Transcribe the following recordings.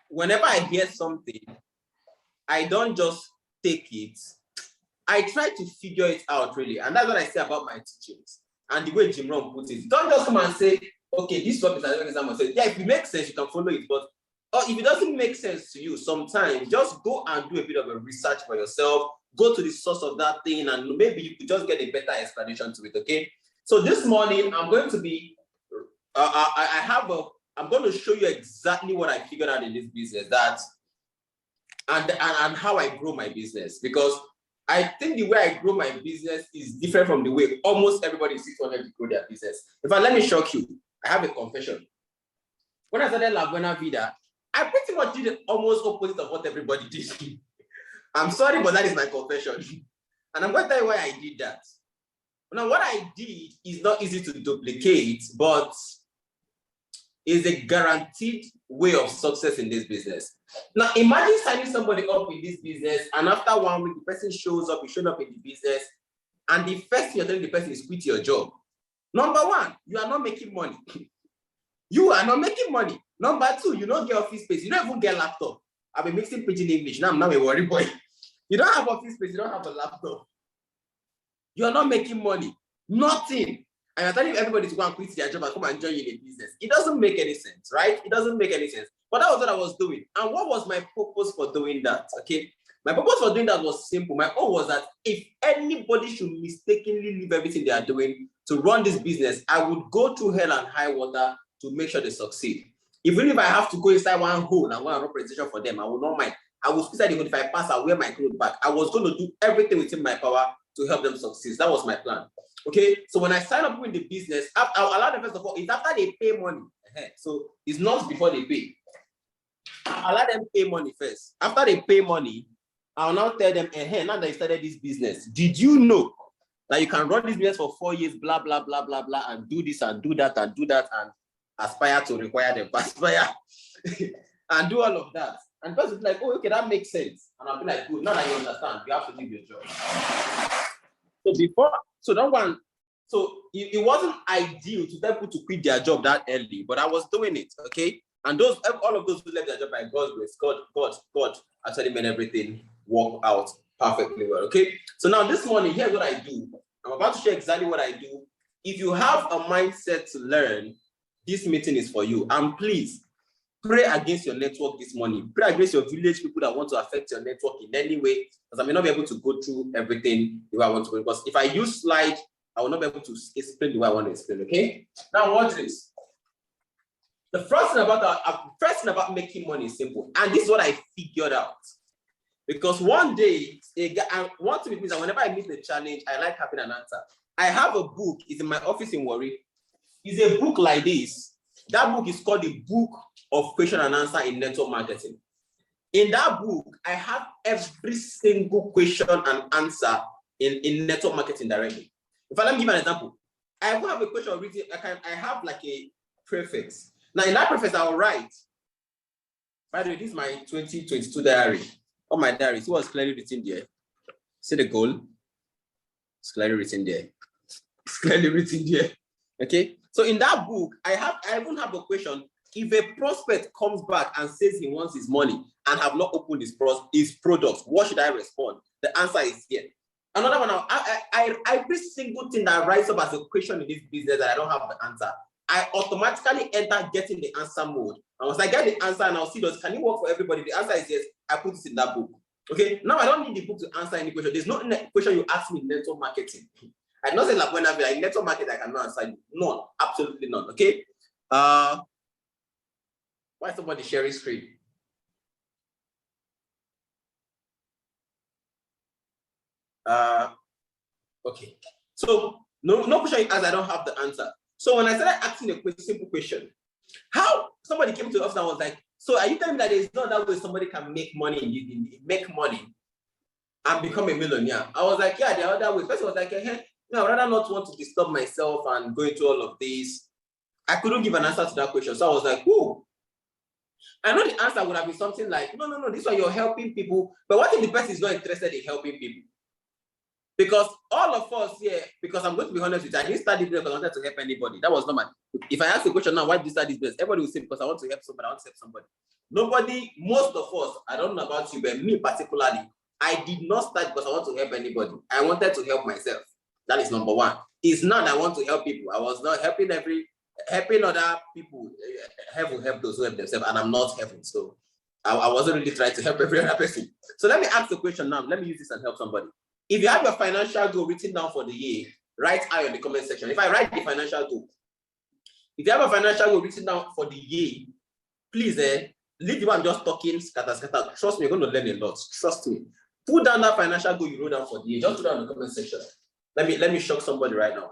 whenever I hear something, I don't just take it. I try to figure it out, really. And that's what I say about my teachings. And the way Jim Rohn put it. Don't just come and say, okay, this is what Mr. Example said. Yeah, if it makes sense, you can follow it. But or if it doesn't make sense to you, sometimes just go and do a bit of a research for yourself. Go to the source of that thing, and maybe you could just get a better explanation to it, okay? So this morning, I'm going to be, I'm going to show you exactly what I figured out in this business, and how I grow my business, because I think the way I grow my business is different from the way almost everybody sees wanting to grow their business. In fact, let me shock you. I have a confession. When I started La Buena Vida, I pretty much did the almost opposite of what everybody did. I'm sorry, but that is my confession. And I'm going to tell you why I did that. Now, what I did is not easy to duplicate, but is a guaranteed way of success in this business. Now, imagine signing somebody up in this business, and after 1 week, the person shows up, you show up in the business, and the first thing you're telling the person is quit your job. Number one, you are not making money. You are not making money. Number two, you don't get office space. You don't even get laptop. I've been mixing pidgin English. Now I'm not a worry boy. You don't have office space. You don't have a laptop. You are not making money. Nothing. And you're telling everybody to go and quit their job and come and join you in a business. It doesn't make any sense, right? It doesn't make any sense. But that was what I was doing. And what was my purpose for doing that? Okay. My purpose for doing that was simple. My own was that if anybody should mistakenly leave everything they are doing to run this business, I would go through hell and high water to make sure they succeed. Even if I have to go inside one hole and run a presentation for them, I will not mind. I will squeeze the hole. If I pass, I'll wear my clothes back. I was going to do everything within my power to help them succeed. That was my plan. Okay, so when I sign up with the business, I'll allow them, first of all, it's after they pay money. So it's not before they pay. I'll allow them pay money first. After they pay money, I'll now tell them, now that you started this business, did you know that you can run this business for 4 years, blah, blah, blah, blah, blah, and do this and do that and do that and aspire to require them, aspire and do all of that. And the person will be like, oh, okay, that makes sense. And I'll be like, good, now that you understand, you have to leave your job. So it wasn't ideal to tell people to quit their job that early, but I was doing it, okay? And all of those who left their job by God's grace, God actually made everything work out perfectly well, okay? So now this morning, here's what I do. I'm about to share exactly what I do. If you have a mindset to learn, this meeting is for you. And please, pray against your network this morning. Pray against your village people that want to affect your network in any way, because I may not be able to go through everything the way I want to go. Because if I use slides, I will not be able to explain the way I want to explain, okay? Now watch this. The first thing about making money is simple. And this is what I figured out. Because one day, I want to meet that whenever I meet the challenge, I like having an answer. I have a book, it's in my office in Warri. It's a book like this. That book is called the Book of Question and Answer in Network Marketing. In that book, I have every single question and answer in network marketing directly. If I let me give an example, I will have a question written. I have like a preface. Now in that preface, I will write. By the way, this is my 2022 diary. On my diary, it was clearly written there. See the goal? It's clearly written there. It's clearly written there. Okay. So in that book, I even have a question. If a prospect comes back and says he wants his money and have not opened his products, what should I respond? The answer is here. Another one, every single thing that rises up as a question in this business that I don't have the answer, I automatically enter getting the answer mode. And once I get the answer and I'll see those, can it work for everybody? The answer is yes, I put this in that book. Okay, now I don't need the book to answer any question. There's no question you ask me in network marketing. I don't say like Buena Vida, in network marketing, I cannot answer you. None, absolutely none. Okay. Why is somebody sharing screen? Okay. So no question you ask, I don't have the answer. So when I started asking a simple question, how somebody came to us and was like, so are you telling me that there's not that way somebody can make money, and become a millionaire? I was like, yeah, the other way. First was like, hey, no, I'd rather not want to disturb myself and go into all of this. I couldn't give an answer to that question. So I was like, whoa. I know the answer would have been something like, no, this one you're helping people. But what if the person is not interested in helping people? Because all of us here, because I'm going to be honest with you, I didn't start this business because I wanted to help anybody. That was not my. If I ask the question now, why did you start this business? Everybody will say because I want to help somebody. I want to help somebody. Nobody, most of us, I don't know about you, but me particularly, I did not start because I want to help anybody. I wanted to help myself. That is number one. It's not that I want to help people. I was not helping other people. Heaven help those who help themselves, and I'm not heaven. So I wasn't really trying to help every other person. So let me ask the question now. Let me use this and help somebody. If you have your financial goal written down for the year, write I in the comment section. If I write the financial goal, if you have a financial goal written down for the year, please leave the one just talking, scatter. Trust me, you're going to learn a lot. Trust me. Put down that financial goal you wrote down for the year. Just put down in the comment section. Let me shock somebody right now.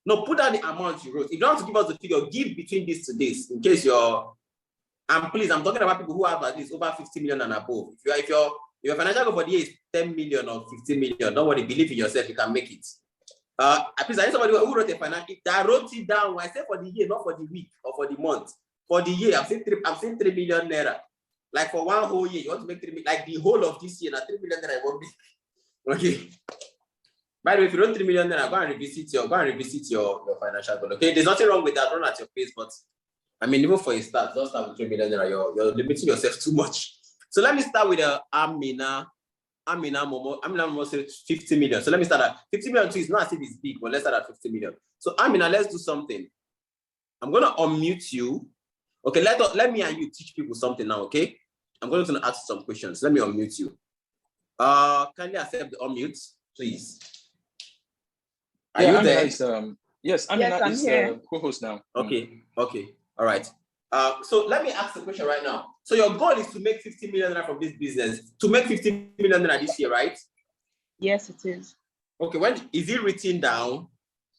No, put down the amount you wrote. If you don't want to give us the figure, give between this to this, in case you're. And please, I'm talking about people who have at least over 50 million and above. If your financial goal for the year is 10 million or 15 million, don't worry, believe in yourself, you can make it. Please, I need somebody who wrote a financial. I wrote it down. I said for the year, not for the week or for the month. For the year, I'm saying 3 million naira. Like for one whole year, you want to make 3 million, like the whole of this year, now 3 million naira won't be. Okay. By the way, if you wrote 3 million naira, go and revisit your financial goal. Okay, there's nothing wrong with that. Run at your pace, but I mean, even for a start, don't start with 3 million naira. You're limiting yourself too much. So let me start with Amina Momo said 50 million. So let me start at 50 million too. It's not as if it's big, but let's start at 50 million. So Amina, let's do something. I'm gonna unmute you. Okay, let me and you teach people something now. Okay, I'm going to ask some questions. Let me unmute you. Can you accept the unmute, please? Are you there? Yes, Amina is co-host now. Okay, all right. So let me ask the question right now. So your goal is to make 50 million naira from this business, to make 50 million naira this year, right? Yes, it is. Okay, when is it written down?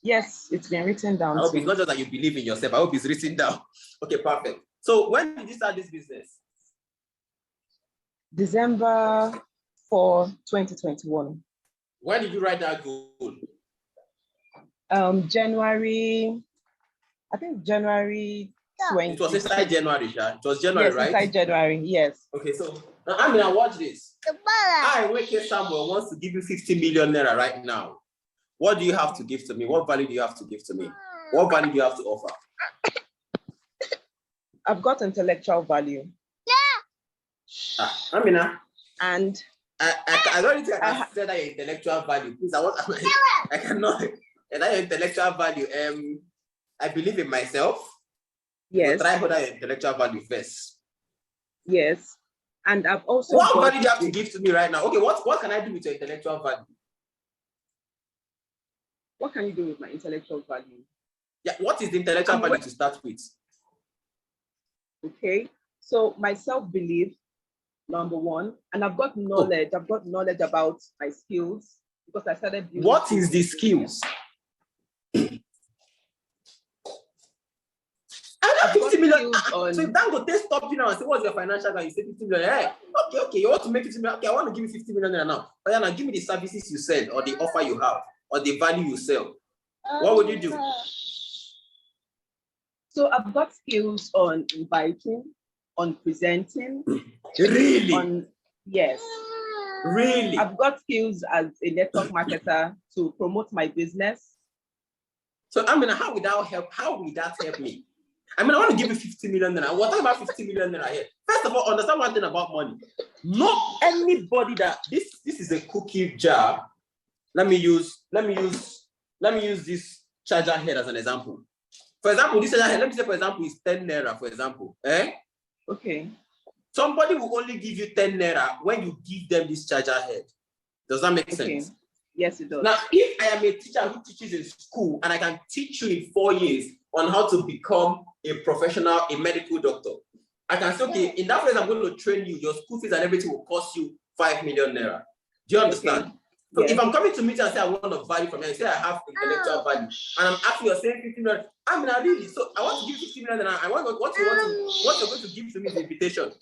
Yes, it's been written down. I hope it's not just that you believe in yourself. I hope it's written down. Okay, perfect. So when did you start this business? December 4, 2021. When did you write that goal? January 20. It was inside January, Sha. It was January, yes, right? Inside January, yes. Okay, so now Amina, watch this. Nweke Samuel wants to give you 50 million naira right now. What do you have to give to me? What value do you have to give to me? What value do you have to offer? I've got intellectual value. Amina. And I don't think I can say that your intellectual value. Please, I cannot. And that your intellectual value. I believe in myself. Yes. So try hold out your intellectual value first. Yes. And I've also what value do you have to give to me right now? Okay, what can I do with your intellectual value? What can you do with my intellectual value? Yeah, what is the intellectual value to start with? Okay, so my self-belief, number one, and I've got knowledge. I've got knowledge about my skills because I started building. What is the skills? I got 50 million. So if Dangote stop you now and say, what's your financial value? You say 50 million. Hey, okay, you want to make 50 million. Okay, I want to give you 50 million now. But now give me the services you sell or the offer you have or the value you sell. What would you do? So I've got skills on inviting, on presenting. Really? Yes. Really? I've got skills as a network marketer to promote my business. So I mean, how would that help? How will that help me? I mean, I want to give you 50 million naira. What about 50 million naira here? First of all, understand one thing about money. Not anybody that this is a cookie jar. Let me use this charger head as an example. For example, this charger head, let me say, for example, is 10 naira, for example. Okay. Somebody will only give you 10 naira when you give them this charger head. Does that make sense? Yes, it does. Now, if I am a teacher who teaches in school and I can teach you in 4 years on how to become a professional, a medical doctor, I can say, okay, in that place, I'm going to train you. Your school fees and everything will cost you 5 million naira. Do you understand? Okay. So if I'm coming to meet you and say I want a value from you, and say I have intellectual value, and I'm asking you saying 50 million, I mean, I really, so I want to give 50 million, and I want what you're going to give to me is an invitation.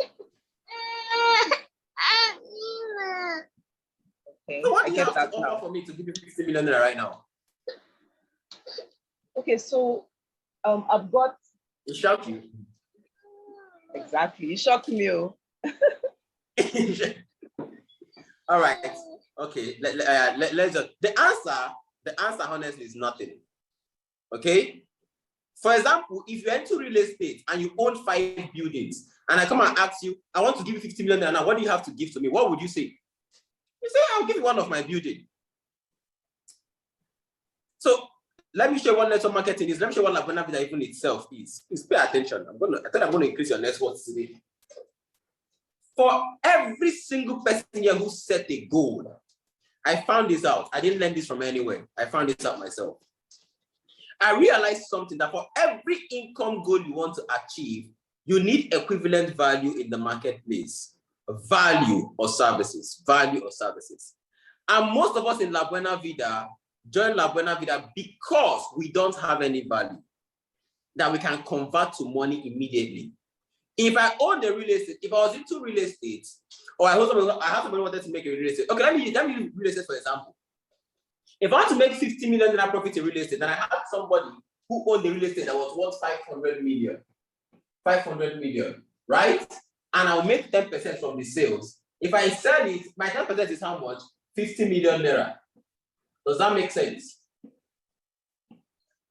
Okay, so what do you have to offer for me to give you 50 million right now? Okay, so I've got. It shocked you. Exactly, it shocked me. All right. Okay, let's just, the answer honestly is nothing. Okay? For example, if you're into real estate and you own 5 buildings, and I come and ask you, I want to give you 50 million now, what do you have to give to me? What would you say? You say, I'll give you one of my buildings. So let me show you what network marketing is. Let me show you what Buena Vida even itself is. Please pay attention. I think I'm going to increase your net worth today. For every single person here who set a goal, I found this out. I didn't learn this from anywhere. I found this out myself. I realized something, that for every income goal you want to achieve, you need equivalent value in the marketplace. Value or services. Value or services. And most of us in La Buena Vida join La Buena Vida because we don't have any value that we can convert to money immediately. If I own the real estate, if I was into real estate, or I have somebody who wanted to make a real estate. Okay, let me use real estate for example. If I want to make 50 million profit in real estate, then I had somebody who owned the real estate that was worth 500 million. 500 million, right? And I'll make 10% from the sales. If I sell it, my 10% is how much? 50 million naira. Does that make sense?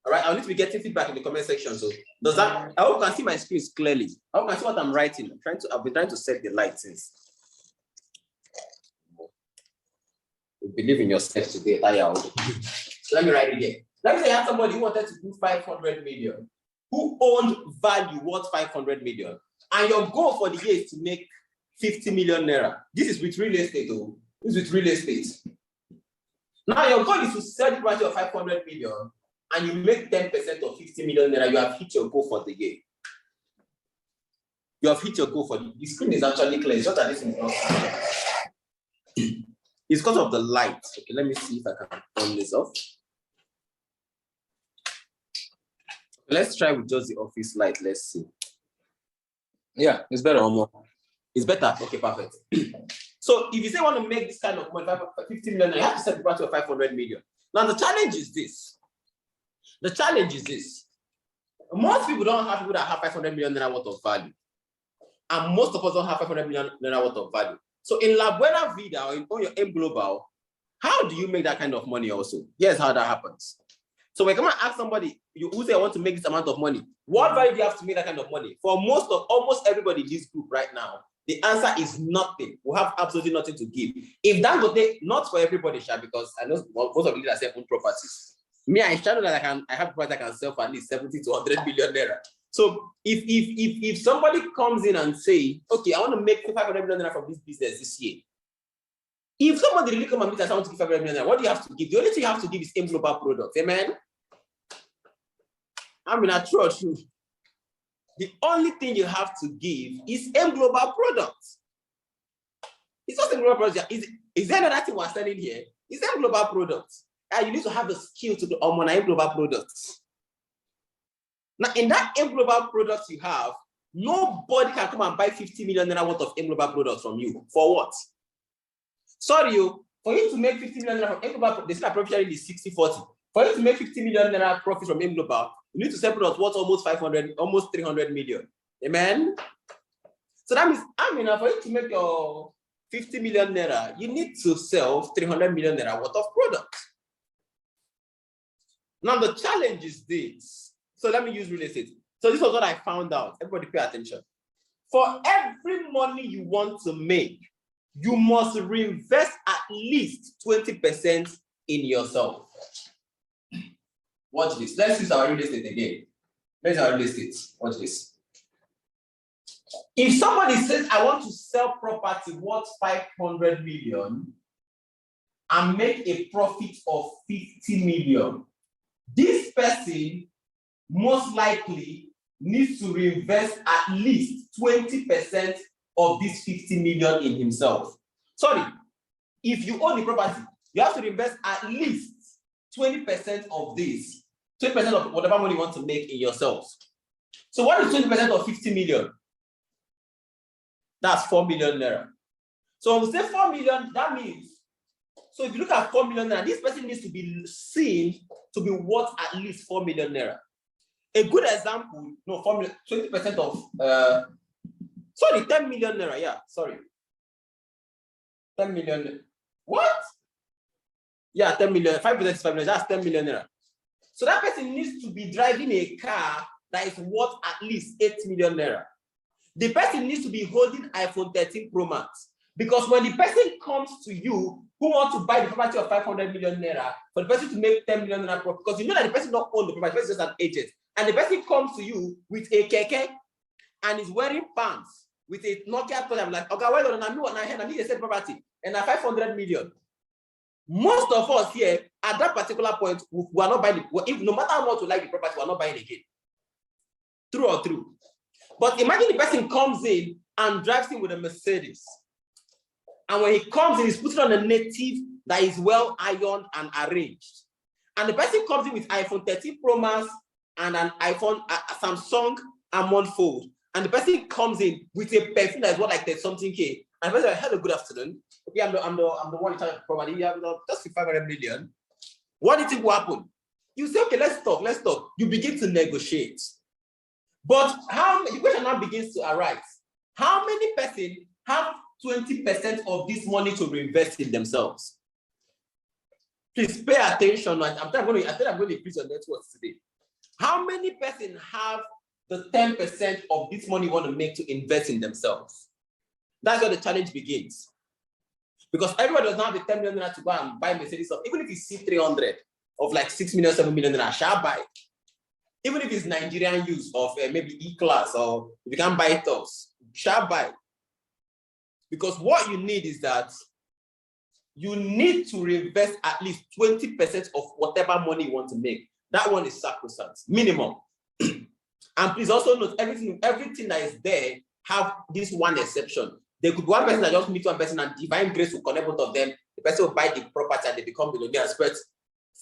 All right, I'll need to be getting feedback in the comment section. So does that, I hope you can see my screens clearly. I hope you can see what I'm writing. I've been trying to set the light since. You believe in yourself today, So let me write it again. Let me say I have somebody who wanted to do 500 million, who owned value worth 500 million. And your goal for the year is to make 50 million naira. This is with real estate, though. This is with real estate. Now your goal is to sell the price of 500 million and you make 10% of 50 million naira. You have hit your goal for the year. You have hit your goal for the screen is actually clear. It's just that this is not clear. It's because of the light. Okay, let me see if I can turn this off. Let's try with just the office light. Let's see. Yeah, it's better. It's better. Okay, perfect. So if you say you want to make this kind of money, 50 million, you have to set the price of 500 million. Now the challenge is this. The challenge is this. Most people don't have people that have 500 million naira worth of value. And most of us don't have 500 million naira worth of value. So in La Buena Vida or in your aim global, how do you make that kind of money also? Here's how that happens. So when you come and ask somebody who say I want to make this amount of money, what value do you have to make that kind of money? For almost everybody in this group right now, the answer is nothing. We have absolutely nothing to give. If that would take, not for everybody, because I know most of you that sell own properties. Me, I know that I have properties I can sell for at least 70 to 100 million naira. So if somebody comes in and say, okay, I want to make 500 million naira from this business this year. If somebody really come and meet us, I want to give 500 million naira, what do you have to give? The only thing you have to give is aim global products. Amen. I mean, I trust you. The only thing you have to give is aim global products. It's not a global product. Is there another thing we're selling here? It's aim global products. And you need to have the skill to do aim global products. Now, in that aim global products you have, nobody can come and buy 50 million naira worth of aim global products from you. For what? Sorry, for you to make 50 million naira from aim global, they say profit sharing is 60-40. For you to make 50 million naira profit from aim global, you need to sell products worth almost 300 million. Amen. So that means, for you to make your 50 million naira, you need to sell 300 million naira worth of products. Now the challenge is this. So let me use real estate. So this was what I found out. Everybody pay attention. For every money you want to make, you must reinvest at least 20% in yourself. Watch this. Let's use our real estate again. Let's use our real estate. Watch this. If somebody says, I want to sell property worth 500 million and make a profit of 50 million, this person most likely needs to reinvest at least 20% of this 50 million in himself. Sorry, if you own the property, you have to invest at least 20% of this, 20% of whatever money you want to make in yourselves. So what is 20% of 50 million? That's 4 million naira. So when we say 4 million, that means, so if you look at 4 million naira, this person needs to be seen to be worth at least 4 million naira. A good example, no, 4 million, 20% of, 10 million naira, yeah, sorry. 10 million, what? Yeah, 10 million. 5% is 5 million. That's 10 million naira. So that person needs to be driving a car that is worth at least 8 million naira. The person needs to be holding iPhone 13 Pro Max. Because when the person comes to you who wants to buy the property of 500 million naira, for the person to make 10 million naira profit, because you know that the person don't own the property, the person is just an agent. And the person comes to you with a keke and is wearing pants with a Nokia phone. I'm like, okay, well, I need a said property and a 500 million. Most of us here at that particular point, we are not buying it. If no matter how much we like the property, we are not buying again. True or true? But imagine the person comes in and drives in with a Mercedes. And when he comes in, he's putting on a native that is well ironed and arranged. And the person comes in with iPhone 13 Pro Max and an iPhone, Samsung M1 Fold. And the person comes in with a perfume that is what, like 30 something K. And the person says, hello, good afternoon. Okay, I'm the one in charge of property. You have just 500 million. What do you think will happen? You say, okay, let's talk. You begin to negotiate. But the question now begins to arise. How many persons have 20% of this money to reinvest in themselves? Please pay attention. I think I'm going to increase your net worth today. How many persons have the 10% of this money you want to make to invest in themselves? That's where the challenge begins. Because everybody does not have the 10 million to go and buy Mercedes. Even if it's C300 of like 6 million, 7 million, shall buy. Even if it's Nigerian use of maybe E-Class, or if you can't buy it else, shall buy. Because what you need is that you need to reinvest at least 20% of whatever money you want to make. That one is sacrosanct, minimum. And please also note, everything that is there have this one exception. There could be one person that just meets one person and divine grace will connect both of them. The person will buy the property and they become millionaires. But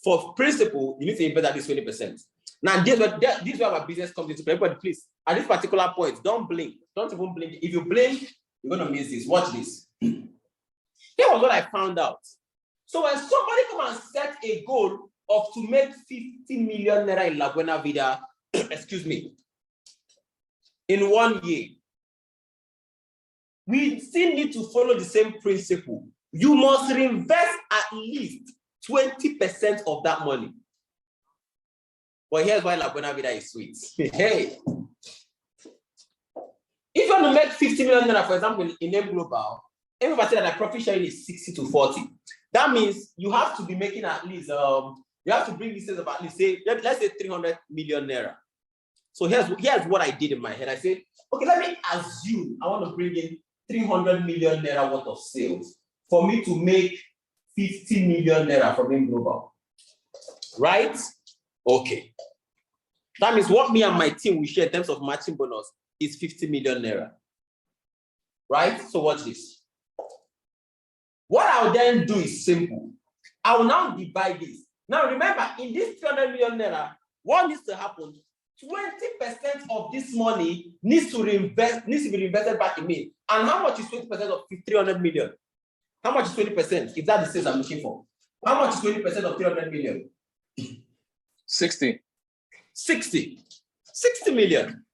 for principle, you need to invest at least 20%. Now, this is where our business comes into play. But please, at this particular point, don't blink. Don't even blink. If you blink, you're going to miss this. Watch this. Here was what I found out. So when somebody come and set a goal of to make 50 million naira in La Buena Vida, excuse me, in 1 year, we still need to follow the same principle. You must reinvest at least 20% of that money. But here's why La Buena Vida is sweet. Hey, if you want to make 50 million naira, for example, in M Global, everybody said that the profit sharing is 60 to 40. That means you have to be making at least, you have to bring this of at least, let's say 300 million naira. So here's what I did in my head. I said, okay, let me assume I want to bring in 300 million naira worth of sales for me to make 50 million naira from M Global. Right? Okay. That means what me and my team will share in terms of matching bonus is 50 million naira. Right? So watch this. What I'll then do is simple. I will now divide this. Now remember, in this 300 million naira, what needs to happen? 20% of this money needs to be reinvested back in me. And how much is 20% of 300 million? How much is 20%? If that's the sales I'm looking for. How much is 20% of 300 million? 60 million.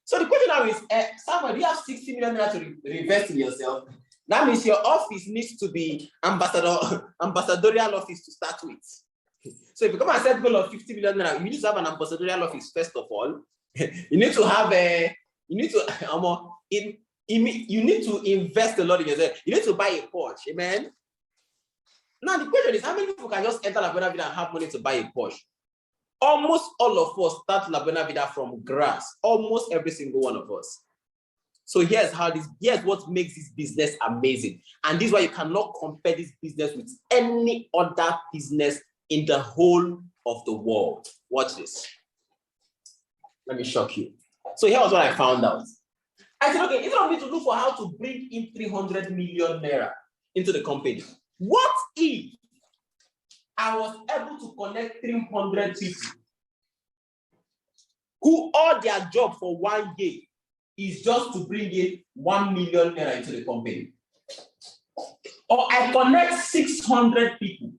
So the question now is, Samuel, do you have 60 million naira to reinvest in yourself? That means your office needs to be ambassadorial office to start with. So if you come and set goal of 50 million naira, you need to have an ambassadorial office first of all. You need to have you need to invest a lot in yourself. You need to buy a Porsche, amen. Now the question is, how many people can just enter La Buena Vida and have money to buy a Porsche? Almost all of us start La Buena Vida from grass. Almost every single one of us. So here's what makes this business amazing. And this is why you cannot compare this business with any other business in the whole of the world. Watch this. Let me shock you. So here was what I found out. I said, okay, instead of me to look for how to bring in 300 million naira into the company, what if I was able to connect 300 people who all their job for 1 year is just to bring in 1 million naira into the company? Or I connect 600 people.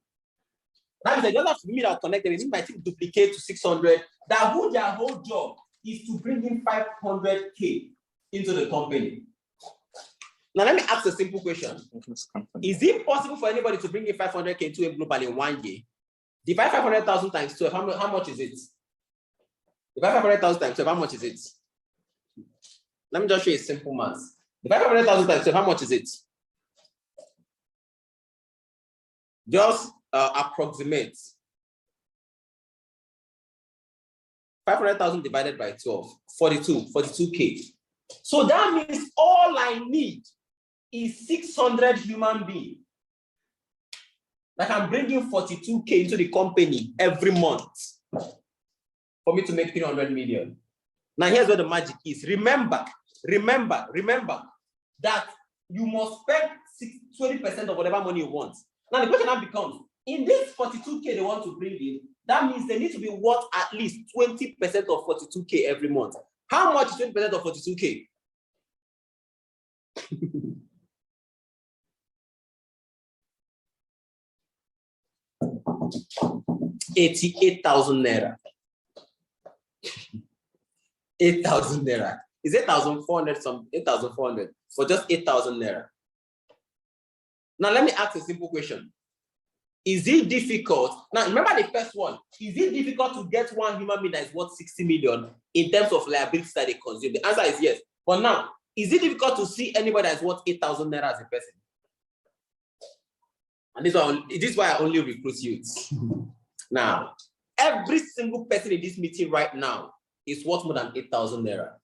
That means I don't have to be me that connect them. It's my team duplicate to 600. That who their whole job is to bring in 500K into the company. Now, let me ask a simple question. Is it possible for anybody to bring in 500K to a global in 1 year? Divide 500,000 times 12, how much is it? Divide 500,000 times 12, how much is it? Let me just show you a simple math. Divide 500,000 times 12, how much is it? Just approximate. 500,000 divided by 12, 42K. So that means all I need is 600 human beings that can bring in 42K into the company every month for me to make 300 million. Now here's where the magic is. Remember that you must spend 20% of whatever money you want. Now the question now becomes, in this 42K they want to bring in, that means they need to be worth at least 20% of 42K every month. How much is 20% of 42K? ₦88,000. 8,000 naira. Is 8,400 something? 8,400 for just 8,000 naira. Now let me ask a simple question. Is it difficult? Now remember the first one. Is it difficult to get one human being that is worth 60 million in terms of liabilities that they consume? The answer is yes. But now, is it difficult to see anybody that is worth 8,000 naira as a person? And this is why I only recruit youths. Now, every single person in this meeting right now is worth more than 8,000 naira.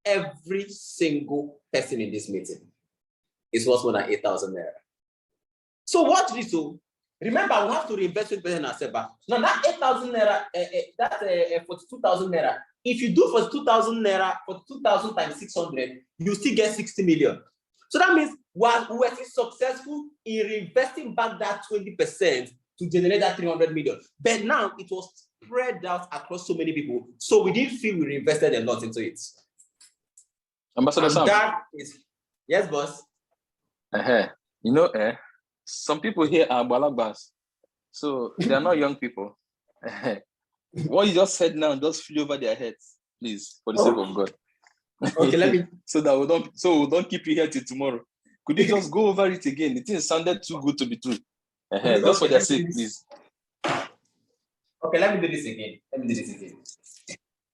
Every single person in this meeting is worth more than 8,000 naira. So watch this. So remember, we have to reinvest 20% in ourselves. Now that 8,000 naira, that's 42,000 naira. If you do 42,000 naira, 42,000 times 600, you still get 60 million. So that means we were still successful in reinvesting back that 20% to generate that 300 million. But now it was spread out across so many people. So we didn't feel we reinvested a lot into it. Ambassador Sam. That is, yes, boss. You know, some people here are balagbas, so they are not young people. What you just said now just flew over their heads, please, for the sake of God. Okay, let me. so we don't keep you here till tomorrow. Could you just go over it again? The thing sounded too good to be true. Just for their sake, please. Okay, let me do this again.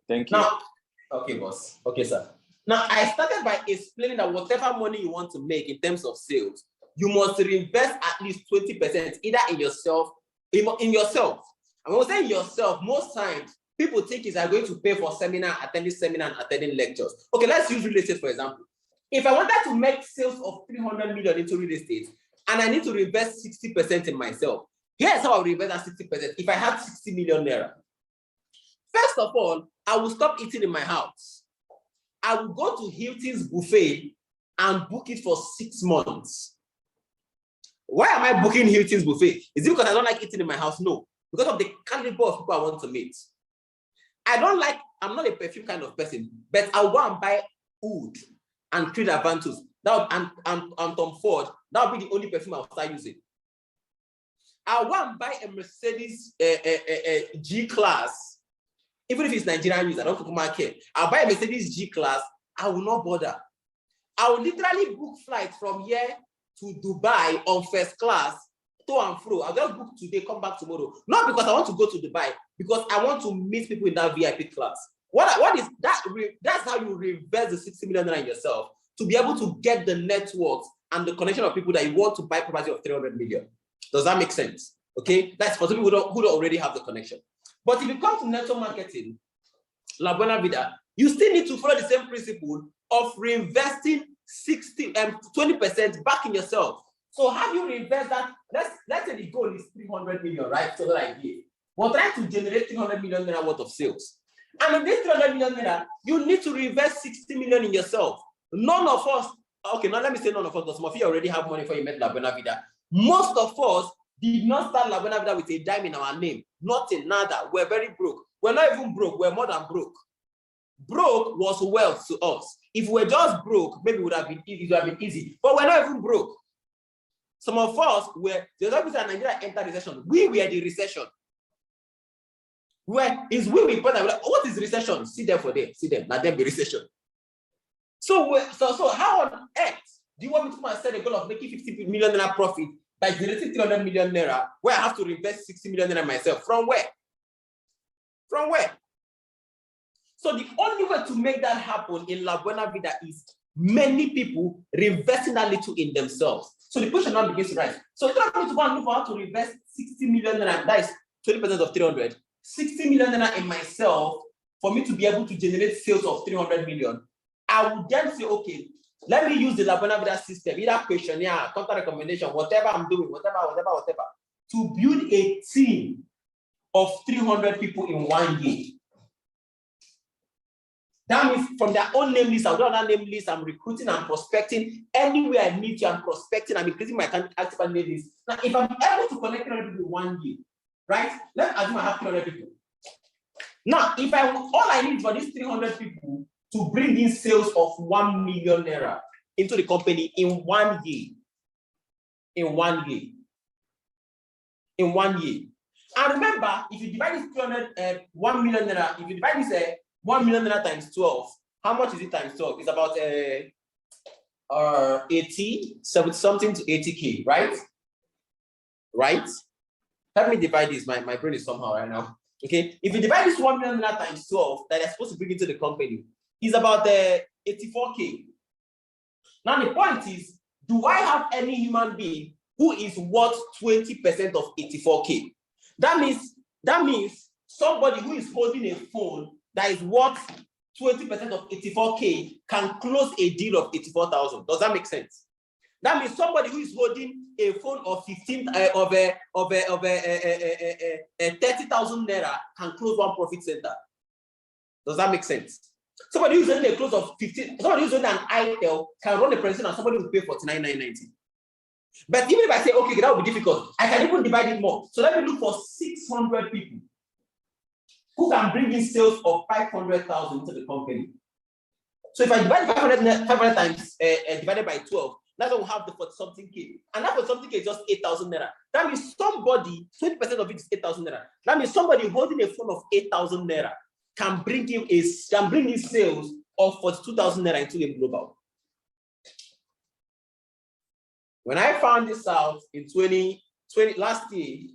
Thank you. Now, okay, boss. Okay, sir. Now, I started by explaining that whatever money you want to make in terms of sales, you must reinvest at least 20% either in yourself, in yourself. And when we say yourself, most times people think is I'm going to pay for attending seminar, and attending lectures. Okay, let's use real estate, for example. If I wanted to make sales of 300 million into real estate, and I need to reinvest 60% in myself, here's how I will reinvest that 60% if I had 60 million naira. First of all, I will stop eating in my house. I will go to Hilton's buffet and book it for 6 months. Why am I booking Hilton's buffet? Is it because I don't like eating in my house? No, because of the caliber of people I want to meet. I'm not a perfume kind of person, but I'll go and buy Oud and Creed Avantus. And Tom Ford, that will be the only perfume I'll start using. I'll go and buy a Mercedes G-Class. Even if it's Nigerian use, I don't care. I'll buy a Mercedes G-Class, I will not bother. I will literally book flights from here to Dubai on first class, to and fro. I'll just book today, come back tomorrow. Not because I want to go to Dubai, because I want to meet people in that VIP class. What is that? That's how you reinvest the 60 million in yourself, to be able to get the networks and the connection of people that you want to buy property of 300 million. Does that make sense? Okay, that's for people who don't20already have the connection. But if you come to network marketing, La Buena Vida, you still need to follow the same principle of reinvesting 20% back in yourself. So how do you reinvest that? Let's say the goal is 300 million, right? So that idea. We're trying to generate 300 million naira worth of sales. And in this 300 million naira, you need to reinvest 60 million in yourself. None of us, okay, now let me say none of us, because some of you already have money before you met La Buena Vida. Most of us did not start La Buena Vida with a dime in our name. Nothing, nada. We're very broke. We're not even broke. We're more than broke. Broke was wealth to us. If we were just broke, maybe it would have been easy. But we're not even broke. Some of us were, the other reason Nigeria entered recession, we were the recession. Where is we important? What is recession? See them for them. See them. Let them be recession. So how on earth do you want to set a goal of making 50 million naira profit by generating 300 million naira, where I have to reinvest 60 million naira myself. From where? From where? So the only way to make that happen in La Buena Vida is many people reinvesting that little in themselves. So the question now begins to rise. So instead of me to go and look for how to reinvest 60 million naira, that is 20% of 300, 60 million naira in myself for me to be able to generate sales of 300 million, I would then say, okay, let me use the La Buena Vida system, either questionnaire, counter recommendation, whatever I'm doing, whatever, to build a team of 300 people in 1 year. That means from their own name list, I'll do that name list, I'm recruiting and prospecting. Anywhere I meet you, I'm prospecting, I'm increasing my active name list. Now, if I'm able to connect 300 people in 1 year, right? Let's assume I have 300 people. Now, if all I need for these 300 people to bring in sales of 1 million naira into the company in 1 year. In 1 year. In 1 year. And remember, if you divide this 1 million naira, if you divide this 1 million naira times 12, how much is it times 12? It's about 70 something to 80K, right? Right? Help me divide this. My brain is somehow right now. Okay, if you divide this 1 million naira times 12 that they're supposed to bring into the company, is about 84K. Now the point is, do I have any human being who is worth 20% of 84K? That means somebody who is holding a phone that is worth 20% of 84K can close a deal of 84,000. Does that make sense? That means somebody who is holding a phone of 30,000 naira can close one profit center. Does that make sense? Somebody who's holding a close of 15, somebody who's holding an ITEL can run a presentation and somebody will pay 49,990. But even if I say, okay, that would be difficult, I can even divide it more. So let me look for 600 people who can bring in sales of 500,000 into the company. So if I divide 500 times divided by 12, that's what we'll have the 40-something K. And that 40-something K is just 8,000 naira. That means somebody, 20% of it is 8,000 naira. That means somebody holding a phone of 8,000 naira can bring in sales of 42,000 naira into a global. When I found this out in 2020 last year,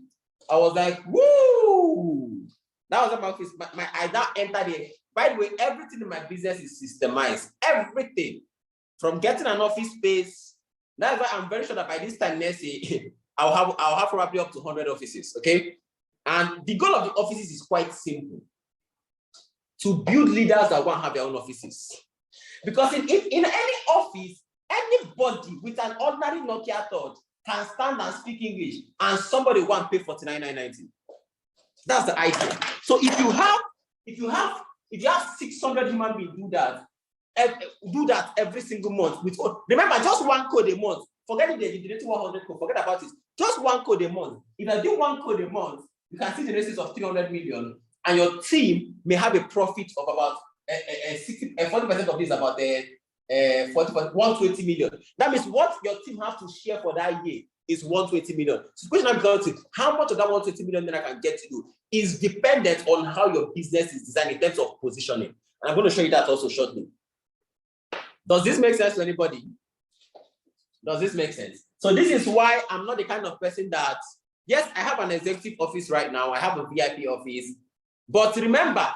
I was like, woo! That was my office. I now entered it. By the way, everything in my business is systemized. Everything. From getting an office space. That's why I'm very sure that by this time next year, I'll have probably up to 100 offices. Okay. And the goal of the offices is quite simple. To build leaders that want to have their own offices. Because in any office, anybody with an ordinary Nokia thought can stand and speak English, and somebody want to pay 49,990. That's the idea. So if you have 600 human beings do that every single month with, remember, just one code a month. Forget it, you generate 100 code. Forget about it. Just one code a month. If I do one code a month, you can see the races of 300 million, and your team may have a profit of about 40% of this, about 120 million. That means what your team has to share for that year is 120 million. So the question becomes, how much of that 120 million then I can get to you is dependent on how your business is designed in terms of positioning. And I'm going to show you that also shortly. Does this make sense to anybody? Does this make sense? So this is why I'm not the kind of person that, yes, I have an executive office right now. I have a VIP office. But remember,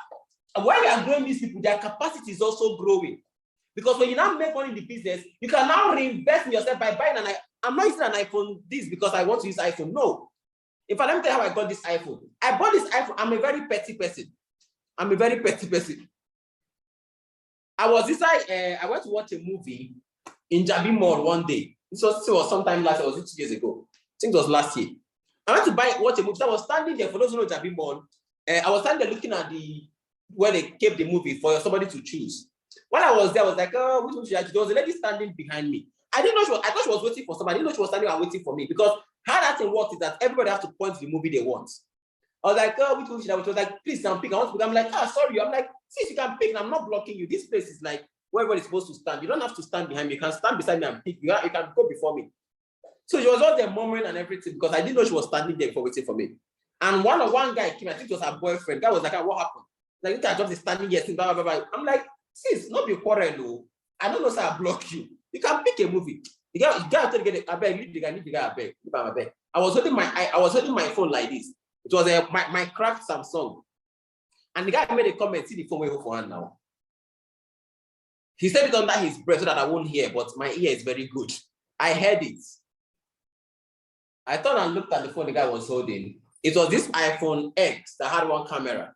while you are growing these people, their capacity is also growing. Because when you now make money in the business, you can now reinvest in yourself by buying I'm not using an iPhone this because I want to use iPhone. No. In fact, let me tell you how I got this iPhone. I bought this iPhone. I'm a very petty person. I was inside, I went to watch a movie in Jabi Mall one day. This was sometime last year, it was 2 years ago. I think it was last year. I went to watch a movie. So I was standing there, for those who know Jabi Mall, I was standing there looking at where they kept the movie for somebody to choose. When I was there, I was like, oh, which one should I choose? There was a lady standing behind me. I didn't know I thought she was waiting for somebody. I didn't know she was standing and waiting for me, because how that thing works is that everybody has to point to the movie they want. I was like, oh, which one should I? She was like, please, can pick. I want to pick. I'm like, sorry. I'm like, since you can pick, and I'm not blocking you. This place is like where everybody's supposed to stand. You don't have to stand behind me. You can stand beside me and pick. You can go before me. So she was all there murmuring and everything, because I didn't know she was standing there for waiting for me. And one guy came, I think it was her boyfriend. Guy was like, what happened? Like, you can't just standing here, blah, blah, blah. I'm like, sis, not be quarrel, no. I don't know, sir, I block you. You can pick a movie. The guy told to get it. I beg, leave the guy, I beg. I was holding my phone like this. It was my cracked Samsung. And the guy made a comment, see the phone way for hand now. He said it under his breath so that I won't hear, but my ear is very good. I heard it. I thought and looked at the phone the guy was holding. It was this iPhone X that had one camera.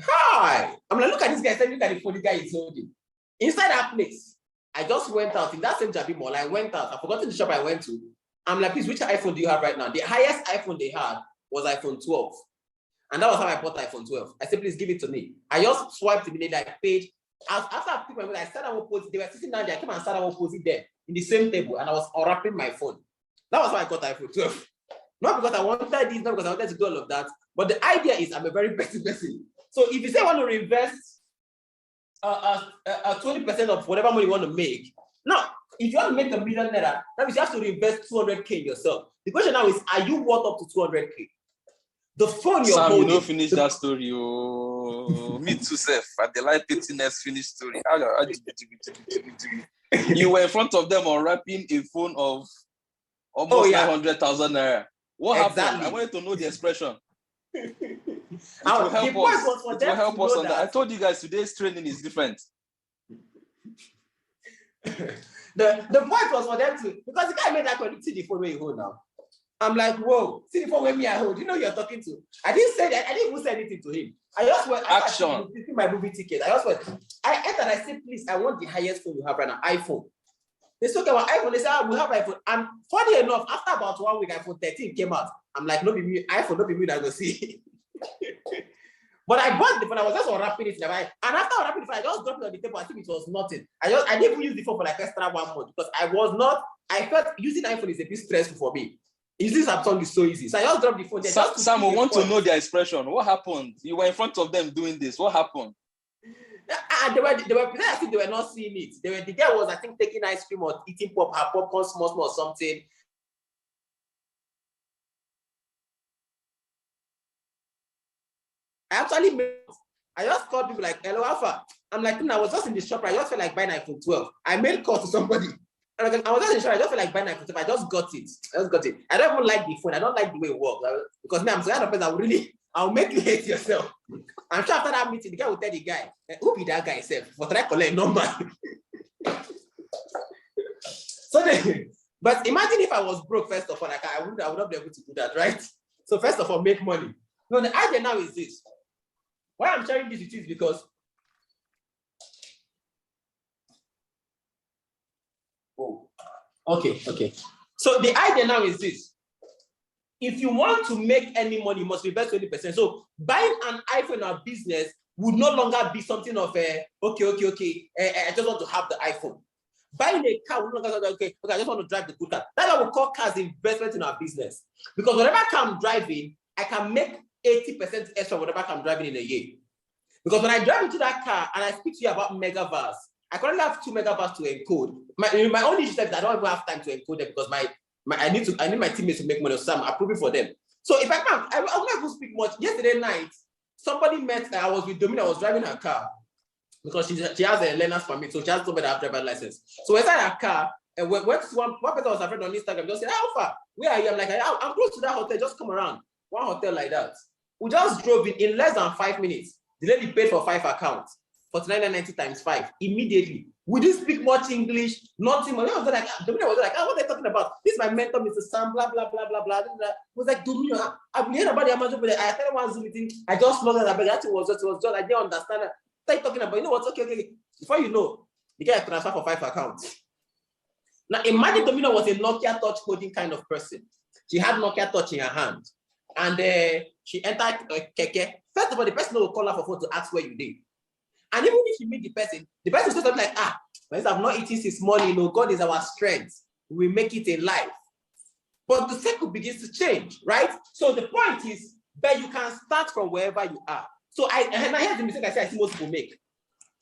Hi! I'm like, look at this guy. Look at the phone the guy is holding. Inside that place, I just went out. In that same Jabi Mall, I went out. I forgot the shop I went to. I'm like, please, which iPhone do you have right now? The highest iPhone they had was iPhone 12. And that was how I bought iPhone 12. I said, please give it to me. I just swiped immediately, I paid. After I picked my money, I started one post. They were sitting down there. I came and started one post there in the same table, and I was unwrapping my phone. That was why I got iPhone 12. Not because I wanted this, not because I wanted to do all of that. But the idea is I'm a very busy person. So if you say I want to reinvest 20% of whatever money you want to make, now, if you want to make $1 million, that means you have to reinvest 200K in yourself. The question now is, are you worth up to 200K? The phone you're Sam, holding. you don't finish that story. Oh, me too, Seth. At the light 15s finished story. You were in front of them unwrapping a phone of almost 900,000 naira. What happened? I wanted to know the expression. It will help us. It will help us on that. I told you guys today's training is different. The point was for them to, because the guy made that one, see the phone where you hold now. I'm like, whoa, see the phone where me I hold. You know you're talking to. I didn't say that. I didn't even say anything to him. I just went. Action. I my movie ticket. I just went. I entered. I said, please, I want the highest phone you have right now, iPhone. They spoke about iPhone. They said, we have iPhone. And funny enough, after about 1 week, iPhone 13 came out. I'm like, no, be me, iPhone, no, be me that I go see. But I bought the phone. I was just unwrapping it. And after unwrapping the phone, I just dropped it on the table. I think it was nothing. I didn't even use the phone for like extra 1 month because I felt using iPhone is a bit stressful for me. Using Samsung is so easy. So I just dropped the phone there. Sam, I want to know their expression. What happened? You were in front of them doing this. What happened? And they were I think they were not seeing it. The guy was, I think, taking ice cream or eating popcorn, small or something. I just called people like, hello, Alpha. I'm like, I was just in the shop. I just felt like buying iPhone 12. I made a call to somebody. And I was just in the shop. I just felt like buying iPhone 12. I just got it. I don't even like the phone. I don't like the way it works. Because me, I'm so kind of person I'll make you hate yourself. I'm sure after that meeting, the guy will tell the guy, who be that guy self? For try collect number. But imagine if I was broke, first of all, like I would not be able to do that, right? So first of all, make money. No, the idea now is this. Why I'm sharing this with you is because okay. So the idea now is this. If you want to make any money, you must invest 20%. So buying an iPhone or business would no longer be something of I just want to have the iPhone. Buying a car would no longer okay, I just want to drive the good car. That's why we call cars investment in our business. Because whatever car I'm driving, I can make 80% extra whatever car I'm driving in a year. Because when I drive into that car and I speak to you about megaverse, I currently have 2 megaverse to encode. My only issue is I don't even have time to encode them because I need my teammates to make money, so I'm approving for them. So if I can't, I will not even speak much. Yesterday night, somebody met. I was with Domina. I was driving her car because she has a learner's permit, so she has somebody have driver's license. So inside her car, and went to one person was afraid on Instagram. Just said, "How far? Where are you?" I'm like, "I'm close to that hotel. Just come around." One hotel like that. We just drove in less than 5 minutes. The lady paid for 5 accounts. 49.90 times 5 immediately. We didn't speak much English, nothing. Domino was like, what are they talking about? This is my mentor, Mr. Sam, blah, blah, blah, blah, blah. I was like, Domino, I've been hearing about the Amazon, but I attended one Zoom meeting. I just lost that, but that was just, I didn't understand it. What are you talking about? You know what? Okay. Before you know, you get a transfer for 5 accounts. Now, imagine Domino was a Nokia touch holding kind of person. She had Nokia touch in her hand. And she entered Keke. First of all, the person will call her for phone to ask where you did. And even if you meet the person will say something like, but I'm not eating this morning, God is our strength. We make it in life. But the cycle begins to change, right? So the point is that you can start from wherever you are. So here's the mistake I see most people make.